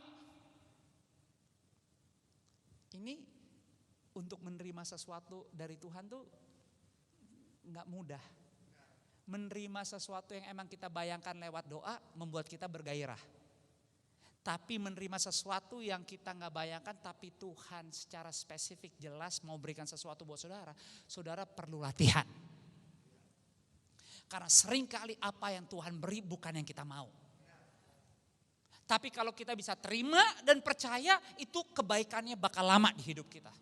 Speaker 4: Ini untuk menerima sesuatu dari Tuhan tuh gak mudah. Menerima sesuatu yang emang kita bayangkan lewat doa membuat kita bergairah. Tapi menerima sesuatu yang kita gak bayangkan tapi Tuhan secara spesifik jelas mau berikan sesuatu buat saudara. Saudara perlu latihan. Karena seringkali apa yang Tuhan beri bukan yang kita mau. Tapi kalau kita bisa terima dan percaya itu kebaikannya bakal lama di hidup kita.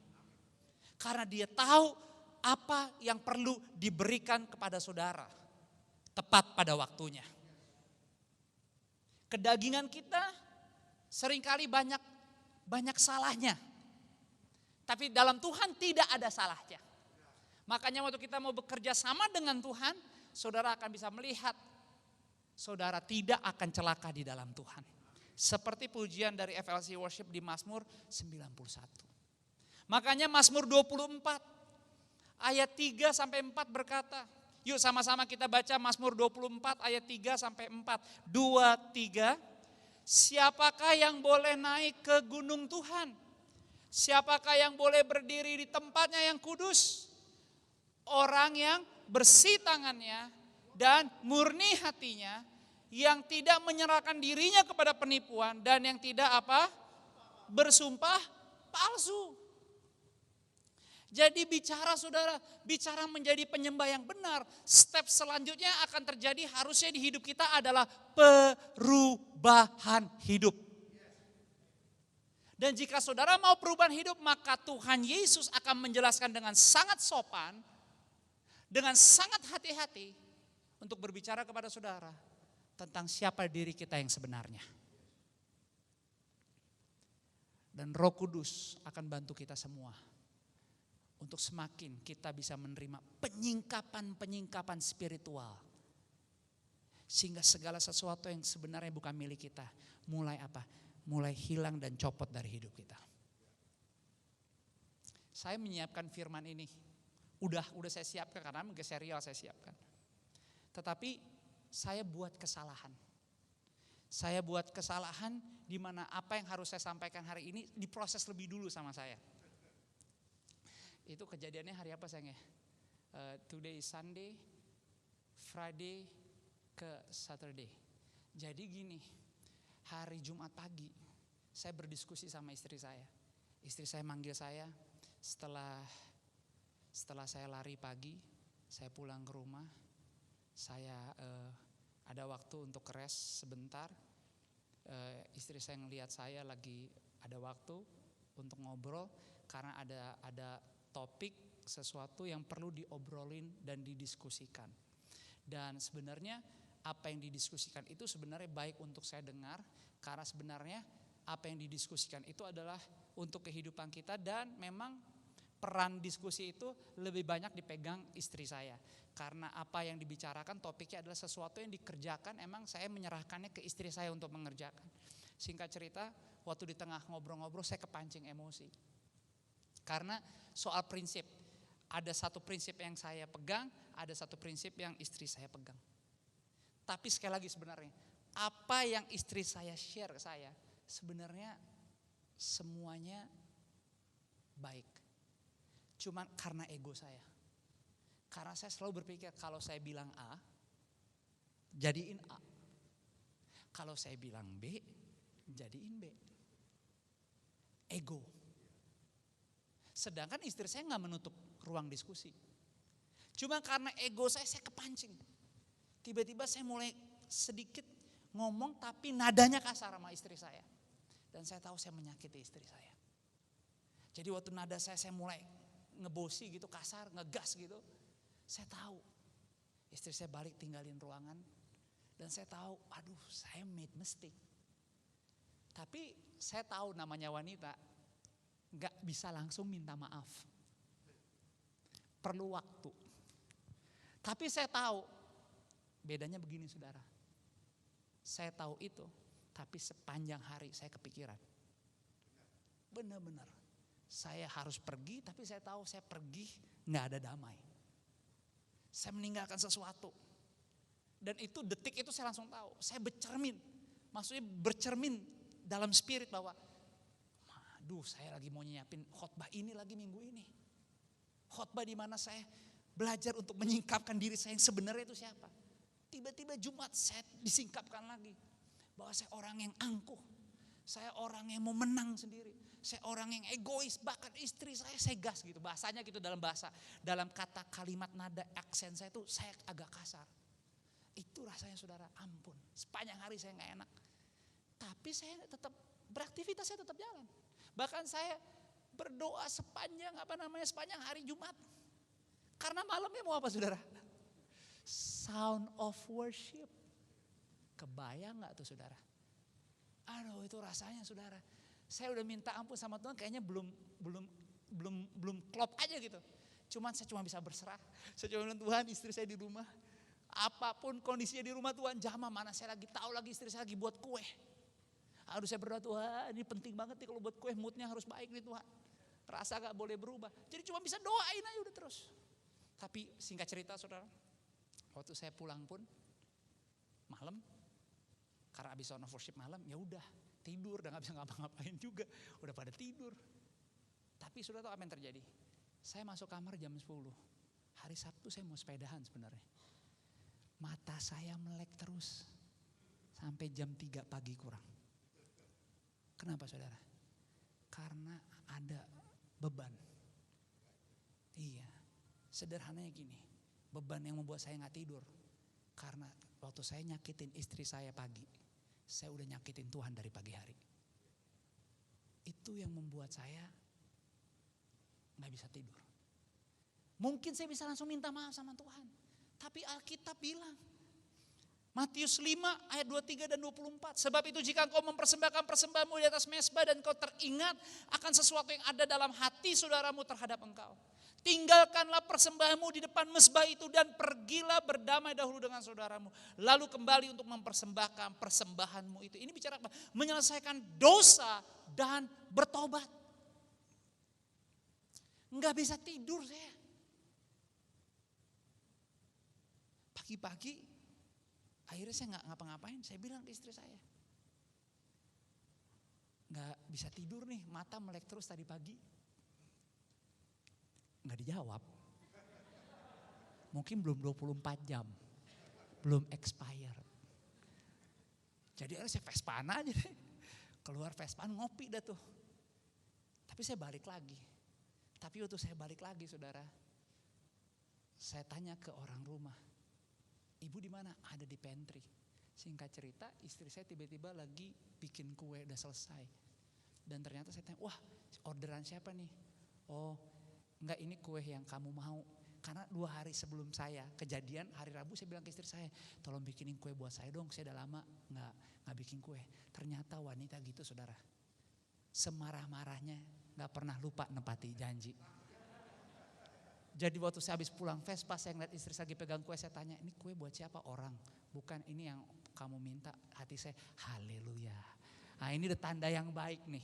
Speaker 4: Karena dia tahu apa yang perlu diberikan kepada saudara. Tepat pada waktunya. Kedagingan kita seringkali banyak salahnya. Tapi dalam Tuhan tidak ada salahnya. Makanya waktu kita mau bekerja sama dengan Tuhan, saudara akan bisa melihat saudara tidak akan celaka di dalam Tuhan. Seperti pujian dari FLC Worship di Mazmur 91. Makanya Mazmur 24 ayat 3 sampai 4 berkata, yuk sama-sama kita baca Mazmur 24 ayat 3 sampai 4. 2, 3. Siapakah yang boleh naik ke gunung Tuhan? Siapakah yang boleh berdiri di tempatnya yang kudus? Orang yang bersih tangannya dan murni hatinya, yang tidak menyerahkan dirinya kepada penipuan dan yang tidak apa? Bersumpah palsu. Jadi bicara saudara, bicara menjadi penyembah yang benar, step selanjutnya akan terjadi harusnya di hidup kita adalah perubahan hidup. Dan jika saudara mau perubahan hidup, maka Tuhan Yesus akan menjelaskan dengan sangat sopan, dengan sangat hati-hati untuk berbicara kepada saudara tentang siapa diri kita yang sebenarnya. Dan Roh Kudus akan bantu kita semua untuk semakin kita bisa menerima penyingkapan-penyingkapan spiritual. Sehingga segala sesuatu yang sebenarnya bukan milik kita, mulai apa? Mulai hilang dan copot dari hidup kita. Saya menyiapkan firman ini. Udah saya siapkan karena mungkin serial saya siapkan. Tetapi saya buat kesalahan. Saya buat kesalahan di mana apa yang harus saya sampaikan hari ini diproses lebih dulu sama saya. Itu kejadiannya hari apa sayang ya? Today is Sunday, Friday ke Saturday. Jadi gini, hari Jumat pagi saya berdiskusi sama istri saya. Istri saya manggil saya setelah saya lari pagi, saya pulang ke rumah, saya ada waktu untuk rest sebentar. Istri saya ngelihat saya lagi ada waktu untuk ngobrol karena ada topik sesuatu yang perlu diobrolin dan didiskusikan. Dan sebenarnya apa yang didiskusikan itu sebenarnya baik untuk saya dengar, karena sebenarnya apa yang didiskusikan itu adalah untuk kehidupan kita, dan memang peran diskusi itu lebih banyak dipegang istri saya. Karena apa yang dibicarakan topiknya adalah sesuatu yang dikerjakan, emang saya menyerahkannya ke istri saya untuk mengerjakan. Singkat cerita, waktu di tengah ngobrol-ngobrol saya kepancing emosi. Karena soal prinsip, ada satu prinsip yang saya pegang, ada satu prinsip yang istri saya pegang. Tapi sekali lagi sebenarnya, apa yang istri saya share ke saya, sebenarnya semuanya baik. Cuman karena ego saya. Karena saya selalu berpikir kalau saya bilang A, jadiin A. Kalau saya bilang B, jadiin B. Ego. Sedangkan istri saya gak menutup ruang diskusi. Cuma karena ego saya kepancing. Tiba-tiba saya mulai sedikit ngomong tapi nadanya kasar sama istri saya. Dan saya tahu saya menyakiti istri saya. Jadi waktu nada saya mulai ngebosi gitu, kasar, ngegas gitu. Saya tahu istri saya balik tinggalin ruangan. Dan saya tahu aduh saya made mistake. Tapi saya tahu namanya wanita gak bisa langsung minta maaf. Perlu waktu. Tapi saya tahu bedanya begini saudara. Saya tahu itu, tapi sepanjang hari saya kepikiran. Benar-benar. Saya harus pergi, tapi saya tahu saya pergi gak ada damai. Saya meninggalkan sesuatu. Dan itu detik itu saya langsung tahu. Saya bercermin. Maksudnya bercermin dalam spirit bahwa aduh saya lagi mau nyiapin khotbah ini lagi minggu ini. Khotbah di mana saya belajar untuk menyingkapkan diri saya yang sebenarnya itu siapa. Tiba-tiba Jumat saya disingkapkan lagi. Bahwa saya orang yang angkuh. Saya orang yang mau menang sendiri. Saya orang yang egois. Bahkan istri saya gas gitu. Bahasanya gitu dalam bahasa. Dalam kata kalimat nada aksen saya itu saya agak kasar. Itu rasanya saudara ampun. Sepanjang hari saya gak enak. Tapi saya tetap beraktivitas, saya tetap jalan. Bahkan saya berdoa sepanjang hari Jumat. Karena malamnya mau apa saudara? Sound of worship. Kebayang gak tuh saudara? Aduh itu rasanya saudara. Saya udah minta ampun sama Tuhan, kayaknya belum klop aja gitu. Cuman saya cuma bisa berserah. Saya cuma bilang Tuhan, istri saya di rumah. Apapun kondisinya di rumah Tuhan, jamah mana saya lagi tahu lagi istri saya lagi buat kue. Aduh saya berdoa, Tuhan ini penting banget nih kalau buat kue, moodnya harus baik nih Tuhan. Rasa gak boleh berubah. Jadi cuma bisa doain aja udah terus. Tapi singkat cerita saudara, waktu saya pulang pun malam, karena abis on worship malam, ya udah tidur, udah gak bisa ngapa-ngapain juga, udah pada tidur. Tapi sudah tahu apa yang terjadi? Saya masuk kamar jam 10. Hari Sabtu saya mau sepedahan sebenarnya. Mata saya melek terus sampai jam 3 pagi kurang. Kenapa saudara? Karena ada beban. Iya, sederhananya gini, beban yang membuat saya gak tidur. Karena waktu saya nyakitin istri saya pagi, saya udah nyakitin Tuhan dari pagi hari. Itu yang membuat saya gak bisa tidur. Mungkin saya bisa langsung minta maaf sama Tuhan. Tapi Alkitab bilang, Matius 5 ayat 23 dan 24. Sebab itu jika engkau mempersembahkan persembahanmu di atas mezbah dan kau teringat akan sesuatu yang ada dalam hati saudaramu terhadap engkau. Tinggalkanlah persembahanmu di depan mezbah itu dan pergilah berdamai dahulu dengan saudaramu. Lalu kembali untuk mempersembahkan persembahanmu itu. Ini bicara apa? Menyelesaikan dosa dan bertobat. Enggak bisa tidur saya. Pagi-pagi akhirnya saya nggak ngapa-ngapain, saya bilang ke istri saya, nggak bisa tidur nih, mata melek terus tadi pagi. Nggak dijawab. Mungkin belum 24 jam, belum expire. Jadi saya Vespan aja deh, keluar Vespan ngopi dah tuh. Tapi saya balik lagi. Tapi waktu saya balik lagi saudara, saya tanya ke orang rumah, ibu di mana? Ada di pantry. Singkat cerita, istri saya tiba-tiba lagi bikin kue udah selesai. Dan ternyata saya tanya, wah orderan siapa nih? Oh enggak, ini kue yang kamu mau. Karena 2 hari sebelum saya kejadian, hari Rabu saya bilang ke istri saya, tolong bikinin kue buat saya dong, saya udah lama nggak bikin kue. Ternyata wanita gitu saudara, semarah-marahnya nggak pernah lupa nempati janji. Jadi waktu saya habis pulang Vespa, saya ngeliat istri saya lagi pegang kue, saya tanya, ini kue buat siapa? Orang, bukan ini yang kamu minta. Hati saya, haleluya. Nah ini udah tanda yang baik nih.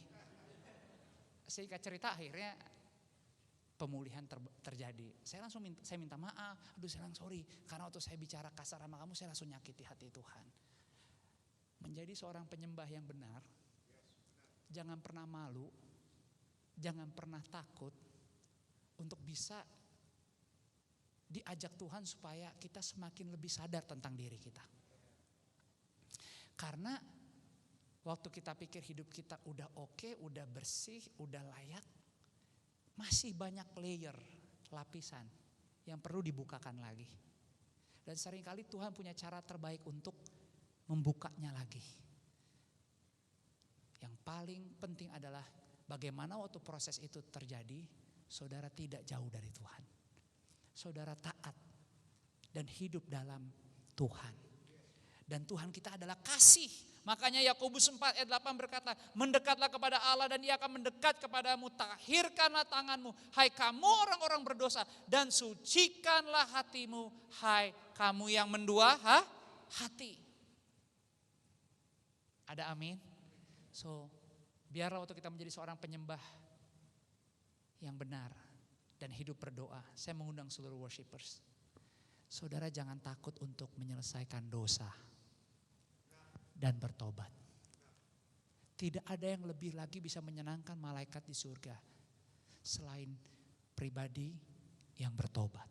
Speaker 4: Singkat cerita akhirnya pemulihan terjadi. Saya langsung minta maaf, aduh saya bilang sorry. Karena waktu saya bicara kasar sama kamu, saya langsung nyakiti hati Tuhan. Menjadi seorang penyembah yang benar, jangan pernah malu, jangan pernah takut untuk bisa diajak Tuhan supaya kita semakin lebih sadar tentang diri kita. Karena waktu kita pikir hidup kita udah oke, udah bersih, udah layak, masih banyak layer, lapisan yang perlu dibukakan lagi. Dan seringkali Tuhan punya cara terbaik untuk membukanya lagi. Yang paling penting adalah bagaimana waktu proses itu terjadi, saudara tidak jauh dari Tuhan. Saudara taat dan hidup dalam Tuhan. Dan Tuhan kita adalah kasih. Makanya Yakobus 4 ayat 8 berkata, mendekatlah kepada Allah dan Ia akan mendekat kepadamu. Tahirkanlah tanganmu, hai kamu orang-orang berdosa, dan sucikanlah hatimu, hai kamu yang mendua hati. Ada amin? So, biarlah waktu kita menjadi seorang penyembah yang benar dan hidup berdoa. Saya mengundang seluruh worshipers. Saudara jangan takut untuk menyelesaikan dosa dan bertobat. Tidak ada yang lebih lagi bisa menyenangkan malaikat di surga selain pribadi yang bertobat.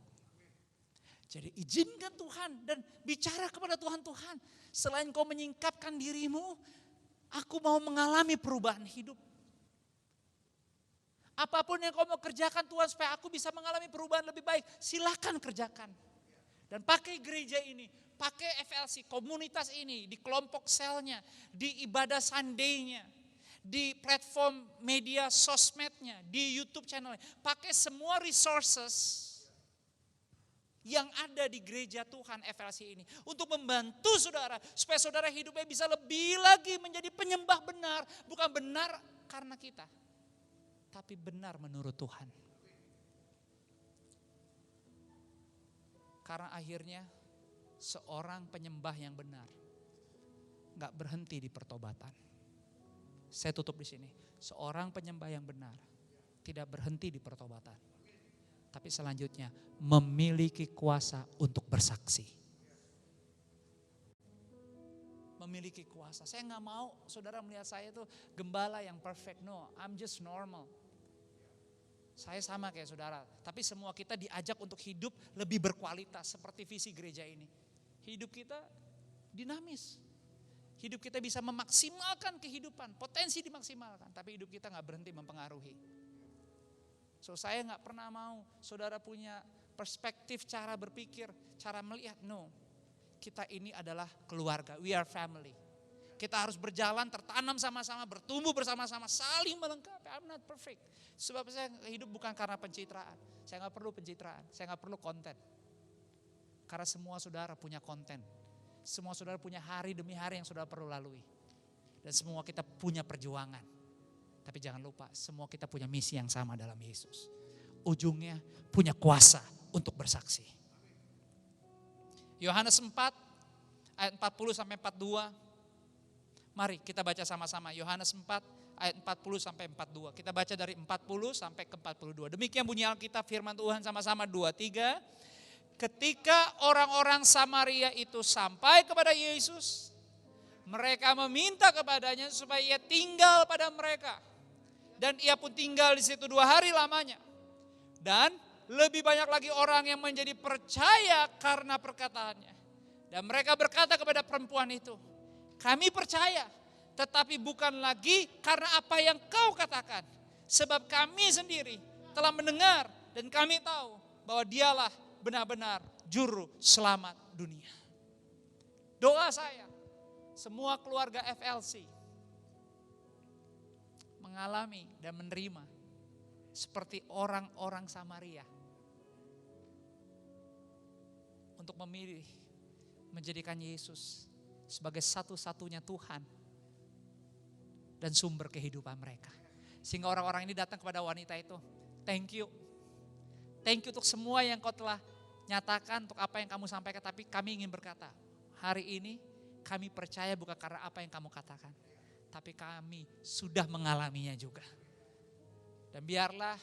Speaker 4: Jadi izinkan Tuhan dan bicara kepada Tuhan, Tuhan, selain kau menyingkapkan dirimu, aku mau mengalami perubahan hidup. Apapun yang kau mau kerjakan Tuhan supaya aku bisa mengalami perubahan lebih baik, silakan kerjakan. Dan pakai gereja ini, pakai FLC, komunitas ini, di kelompok selnya, di ibadah Sunday-nya, di platform media sosmednya, di YouTube channelnya. Pakai semua resources yang ada di gereja Tuhan FLC ini. Untuk membantu saudara, supaya saudara hidupnya bisa lebih lagi menjadi penyembah benar. Bukan benar karena kita, tapi benar menurut Tuhan. Karena akhirnya seorang penyembah yang benar gak berhenti di pertobatan. Saya tutup di sini. Seorang penyembah yang benar tidak berhenti di pertobatan. Tapi selanjutnya memiliki kuasa untuk bersaksi. Memiliki kuasa. Saya nggak mau saudara melihat saya itu gembala yang perfect. No, I'm just normal. Saya sama kayak saudara. Tapi semua kita diajak untuk hidup lebih berkualitas seperti visi gereja ini. Hidup kita dinamis. Hidup kita bisa memaksimalkan kehidupan, potensi dimaksimalkan. Tapi hidup kita gak berhenti mempengaruhi. So saya gak pernah mau saudara punya perspektif cara berpikir, cara melihat. No, kita ini adalah keluarga, we are family. Kita harus berjalan, tertanam sama-sama, bertumbuh bersama-sama, saling melengkapi. I'm not perfect. Sebab saya hidup bukan karena pencitraan. Saya gak perlu pencitraan, saya gak perlu konten. Karena semua saudara punya konten. Semua saudara punya hari demi hari yang saudara perlu lalui. Dan semua kita punya perjuangan. Tapi jangan lupa, semua kita punya misi yang sama dalam Yesus. Ujungnya punya kuasa untuk bersaksi. Yohanes 4 ayat 40 sampai 42. Mari kita baca sama-sama. Yohanes 4 ayat 40 sampai 42. Kita baca dari 40 sampai ke 42. Demikian bunyi Alkitab, firman Tuhan sama-sama 2, 3. Ketika orang-orang Samaria itu sampai kepada Yesus, mereka meminta kepadanya supaya ia tinggal pada mereka. Dan ia pun tinggal di situ 2 hari lamanya. Dan lebih banyak lagi orang yang menjadi percaya karena perkataannya. Dan mereka berkata kepada perempuan itu, kami percaya, tetapi bukan lagi karena apa yang kau katakan. Sebab kami sendiri telah mendengar dan kami tahu bahwa dialah benar-benar juru selamat dunia. Doa saya, semua keluarga FLC mengalami dan menerima seperti orang-orang Samaria untuk memilih menjadikan Yesus sebagai satu-satunya Tuhan dan sumber kehidupan mereka. Sehingga orang-orang ini datang kepada wanita itu, thank you. Thank you untuk semua yang kau telah nyatakan, untuk apa yang kamu sampaikan. Tapi kami ingin berkata, hari ini kami percaya bukan karena apa yang kamu katakan. Tapi kami sudah mengalaminya juga. Dan biarlah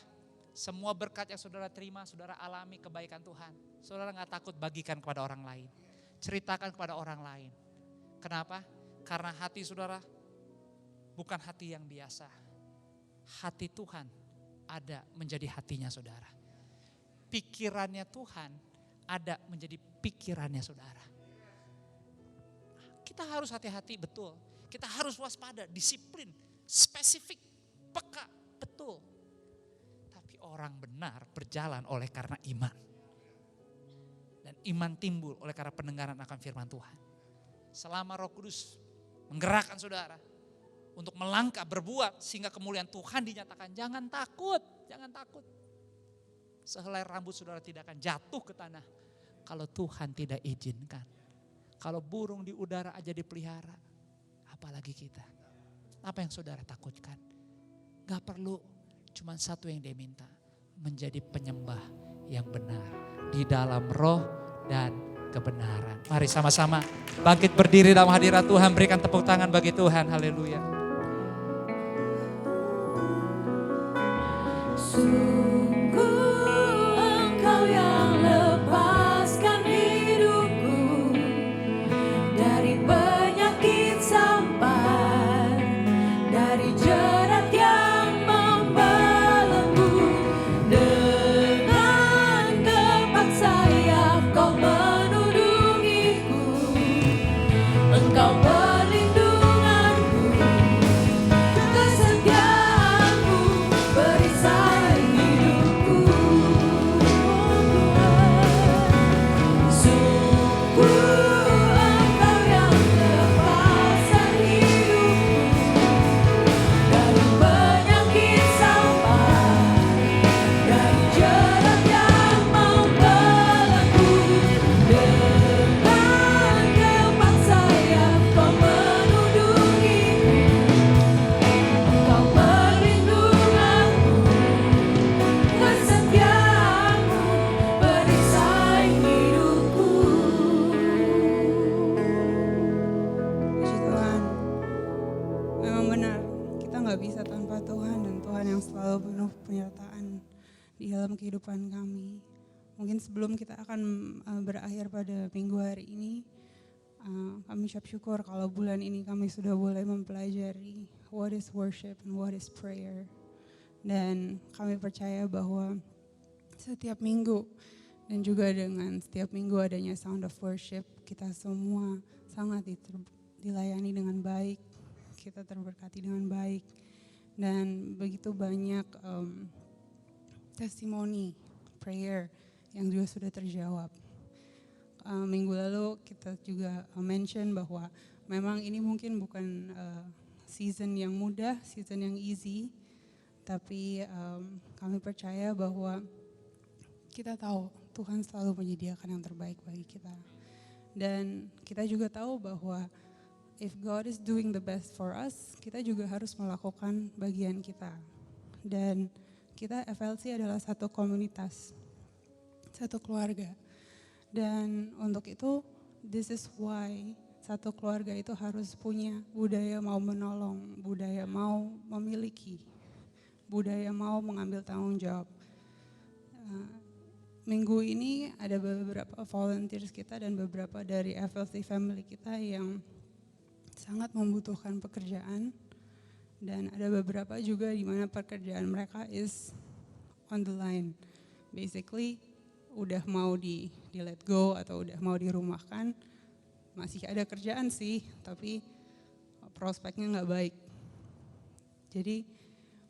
Speaker 4: semua berkat yang saudara terima, saudara alami kebaikan Tuhan. Saudara gak takut bagikan kepada orang lain. Ceritakan kepada orang lain. Kenapa? Karena hati saudara bukan hati yang biasa. Hati Tuhan ada menjadi hatinya saudara. Pikirannya Tuhan ada menjadi pikirannya saudara. Kita harus hati-hati, betul. Kita harus waspada, disiplin, spesifik, peka, betul. Tapi orang benar berjalan oleh karena iman. Dan iman timbul oleh karena pendengaran akan firman Tuhan. Selama Roh Kudus menggerakkan saudara untuk melangkah, berbuat sehingga kemuliaan Tuhan dinyatakan, jangan takut, jangan takut. Sehelai rambut saudara tidak akan jatuh ke tanah kalau Tuhan tidak izinkan. Kalau burung di udara aja dipelihara, apalagi kita. Apa yang saudara takutkan? Gak perlu, cuma satu yang dia minta, menjadi penyembah yang benar di dalam roh dan kebenaran. Mari sama-sama bangkit berdiri dalam hadirat Tuhan, berikan tepuk tangan bagi Tuhan. Haleluya.
Speaker 2: Engkau yang lepaskan hidupku dari penyakit sampai, dari jerat yang membelenggu. Dengan kepak sayap kau menudungiku, engkau perlindunganku, kesetiaanmu berisai.
Speaker 5: di dalam kehidupan kami. Mungkin sebelum kita akan berakhir pada minggu hari ini, kami ucap syukur kalau bulan ini kami sudah boleh mempelajari what is worship and what is prayer. Dan kami percaya bahwa setiap minggu dan juga dengan setiap minggu adanya Sound of Worship, kita semua sangat dilayani dengan baik, kita terberkati dengan baik, dan begitu banyak testimoni, prayer yang juga sudah terjawab. Minggu lalu kita juga mention bahwa memang ini mungkin bukan season yang mudah, season yang easy, tapi kami percaya bahwa kita tahu Tuhan selalu menyediakan yang terbaik bagi kita. Dan kita juga tahu bahwa if God is doing the best for us, kita juga harus melakukan bagian kita. Dan kita FLC adalah satu komunitas, satu keluarga. Dan untuk itu, this is why satu keluarga itu harus punya budaya mau menolong, budaya mau memiliki, budaya mau mengambil tanggung jawab. Minggu ini ada beberapa volunteers kita dan beberapa dari FLC family kita yang sangat membutuhkan pekerjaan, dan ada beberapa juga di mana pekerjaan mereka is on the line. Basically udah mau di let go atau udah mau dirumahkan, masih ada kerjaan sih tapi prospeknya nggak baik. Jadi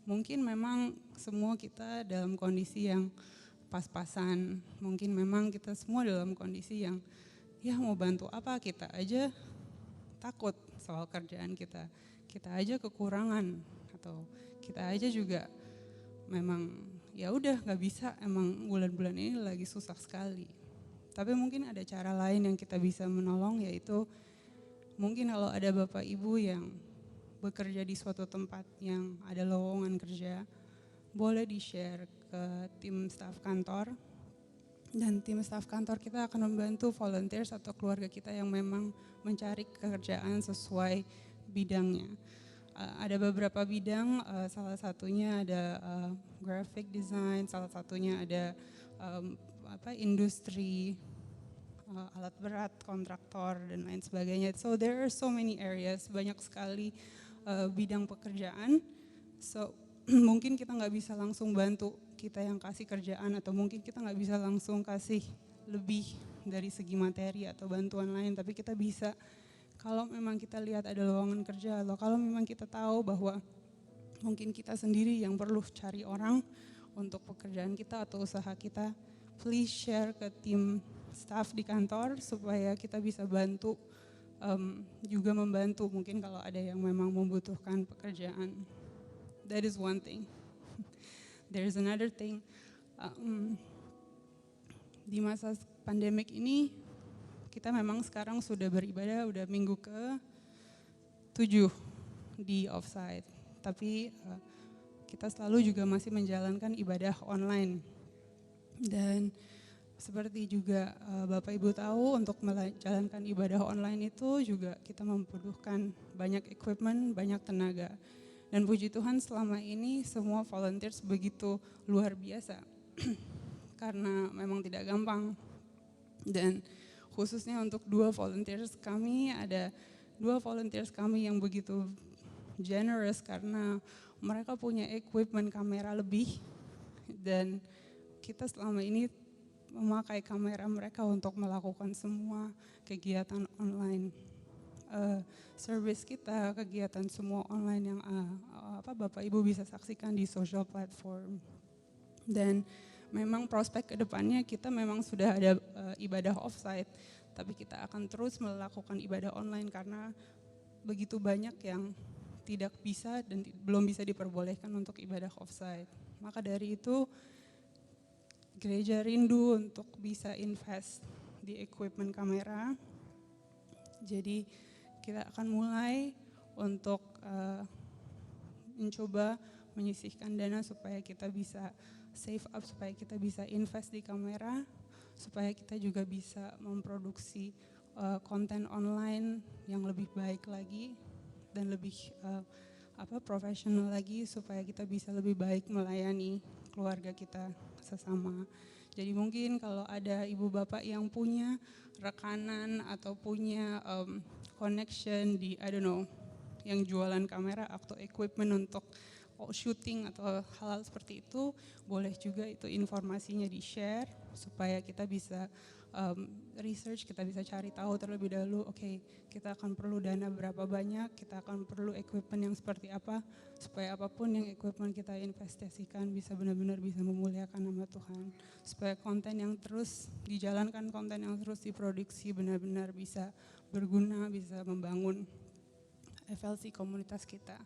Speaker 5: mungkin memang semua kita dalam kondisi yang pas-pasan, mungkin memang kita semua dalam kondisi yang ya mau bantu apa, kita aja takut soal kerjaan kita aja kekurangan, atau kita aja juga memang ya udah nggak bisa, emang bulan-bulan ini lagi susah sekali. Tapi mungkin ada cara lain yang kita bisa menolong, yaitu mungkin kalau ada bapak ibu yang bekerja di suatu tempat yang ada lowongan kerja, boleh di-share ke tim staf kantor, dan tim staf kantor kita akan membantu volunteers atau keluarga kita yang memang mencari pekerjaan sesuai bidangnya. Ada beberapa bidang, salah satunya ada graphic design, salah satunya ada industri, alat berat, kontraktor, dan lain sebagainya. So there are so many areas, banyak sekali bidang pekerjaan. So mungkin kita nggak bisa langsung bantu kita yang kasih kerjaan, atau mungkin kita nggak bisa langsung kasih lebih dari segi materi atau bantuan lain, tapi kita bisa kalau memang kita lihat ada lowongan kerja, atau kalau memang kita tahu bahwa mungkin kita sendiri yang perlu cari orang untuk pekerjaan kita atau usaha kita, please share ke tim staff di kantor supaya kita bisa bantu, juga membantu mungkin kalau ada yang memang membutuhkan pekerjaan. That is one thing. There is another thing. Di masa pandemik ini, kita memang sekarang sudah beribadah, udah minggu ke-7 di offsite. Tapi kita selalu juga masih menjalankan ibadah online. Dan seperti juga Bapak Ibu tahu, untuk menjalankan ibadah online itu juga kita membutuhkan banyak equipment, banyak tenaga. Dan puji Tuhan selama ini semua volunteers begitu luar biasa karena memang tidak gampang. Dan khususnya untuk dua volunteers kami yang begitu generous karena mereka punya equipment kamera lebih, dan kita selama ini memakai kamera mereka untuk melakukan semua kegiatan online. Service kita, kegiatan semua online yang Bapak Ibu bisa saksikan di social platform. Dan memang prospek kedepannya kita memang sudah ada ibadah offsite, tapi kita akan terus melakukan ibadah online karena begitu banyak yang tidak bisa dan belum bisa diperbolehkan untuk ibadah offsite. Maka dari itu gereja rindu untuk bisa invest di equipment kamera. Jadi kita akan mulai untuk mencoba menyisihkan dana supaya kita bisa save up, supaya kita bisa invest di kamera, supaya kita juga bisa memproduksi konten online yang lebih baik lagi dan lebih profesional lagi, supaya kita bisa lebih baik melayani keluarga kita sesama. Jadi mungkin kalau ada ibu bapak yang punya rekanan atau punya connection di I don't know yang jualan kamera atau equipment untuk shooting atau hal-hal seperti itu, boleh juga itu informasinya di-share supaya kita bisa research, kita bisa cari tahu terlebih dahulu, oke, kita akan perlu dana berapa banyak, kita akan perlu equipment yang seperti apa, supaya apapun yang equipment kita investasikan bisa benar-benar bisa memuliakan nama Tuhan. Supaya konten yang terus dijalankan, konten yang terus diproduksi benar-benar bisa berguna, bisa membangun FLC komunitas kita.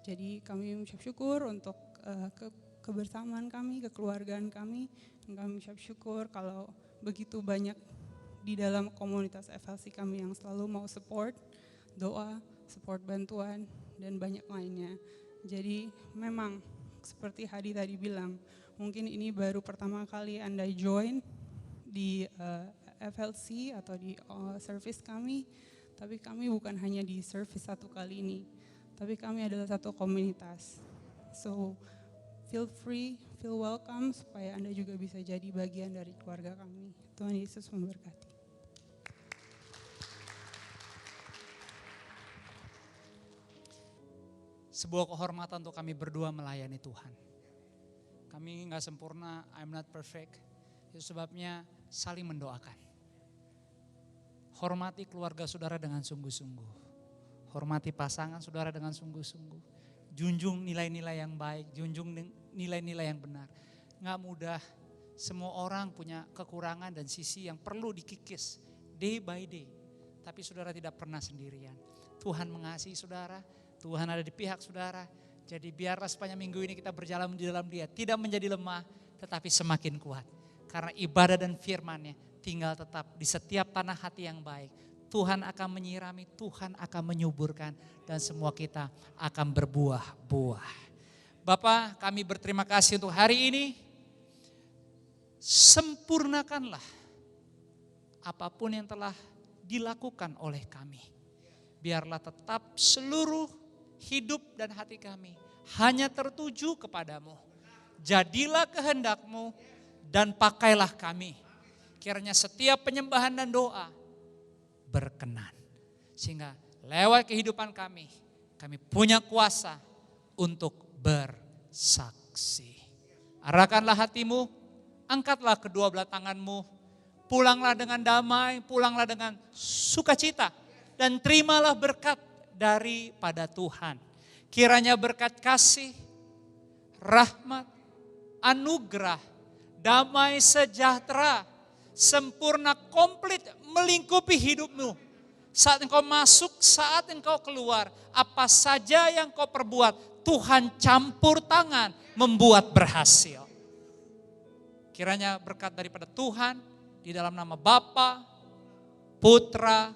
Speaker 5: Jadi kami mengucap syukur untuk kebersamaan kami, kekeluargaan kami, dan kami mengucap syukur kalau begitu banyak di dalam komunitas FLC kami yang selalu mau support, doa, support bantuan, dan banyak lainnya. Jadi memang seperti Hadi tadi bilang, mungkin ini baru pertama kali Anda join di FLC atau di service kami, tapi kami bukan hanya di service satu kali ini, tapi kami adalah satu komunitas. So feel free, feel welcome supaya Anda juga bisa jadi bagian dari keluarga kami. Tuhan Yesus memberkati.
Speaker 4: Sebuah kehormatan untuk kami berdua melayani Tuhan. Kami nggak sempurna, I'm not perfect. Itu sebabnya saling mendoakan. Hormati keluarga saudara dengan sungguh-sungguh. Hormati pasangan saudara dengan sungguh-sungguh. Junjung nilai-nilai yang baik, junjung nilai-nilai yang benar. Nggak mudah, semua orang punya kekurangan dan sisi yang perlu dikikis day by day. Tapi saudara tidak pernah sendirian. Tuhan mengasihi saudara, Tuhan ada di pihak saudara. Jadi biarlah sepanjang minggu ini kita berjalan di dalam Dia. Tidak menjadi lemah, tetapi semakin kuat. Karena ibadah dan firman-Nya tinggal tetap di setiap tanah hati yang baik. Tuhan akan menyirami, Tuhan akan menyuburkan, dan semua kita akan berbuah-buah. Bapa, kami berterima kasih untuk hari ini. Sempurnakanlah apapun yang telah dilakukan oleh kami. Biarlah tetap seluruh hidup dan hati kami hanya tertuju kepadamu. Jadilah kehendak-Mu dan pakailah kami. Kiranya setiap penyembahan dan doa berkenan. Sehingga lewat kehidupan kami punya kuasa untuk bersaksi. Arahkanlah hatimu, angkatlah kedua belah tanganmu, pulanglah dengan damai, pulanglah dengan sukacita, dan terimalah berkat daripada Tuhan. Kiranya berkat kasih, rahmat, anugerah, damai sejahtera, sempurna, komplit melingkupi hidupmu. Saat engkau masuk, saat engkau keluar, apa saja yang kau perbuat, Tuhan campur tangan membuat berhasil. Kiranya berkat daripada Tuhan di dalam nama Bapa, Putra,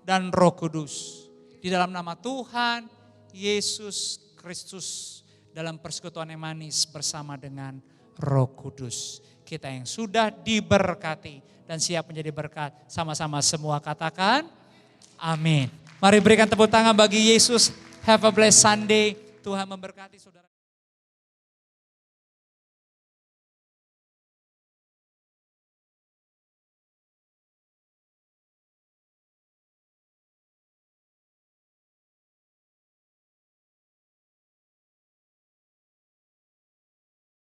Speaker 4: dan Roh Kudus. Di dalam nama Tuhan Yesus Kristus dalam persekutuan yang manis bersama dengan Roh Kudus. Kita yang sudah diberkati dan siap menjadi berkat, sama-sama semua katakan amin. Mari berikan tepuk tangan bagi Yesus. Have a blessed Sunday. Tuhan memberkati saudara.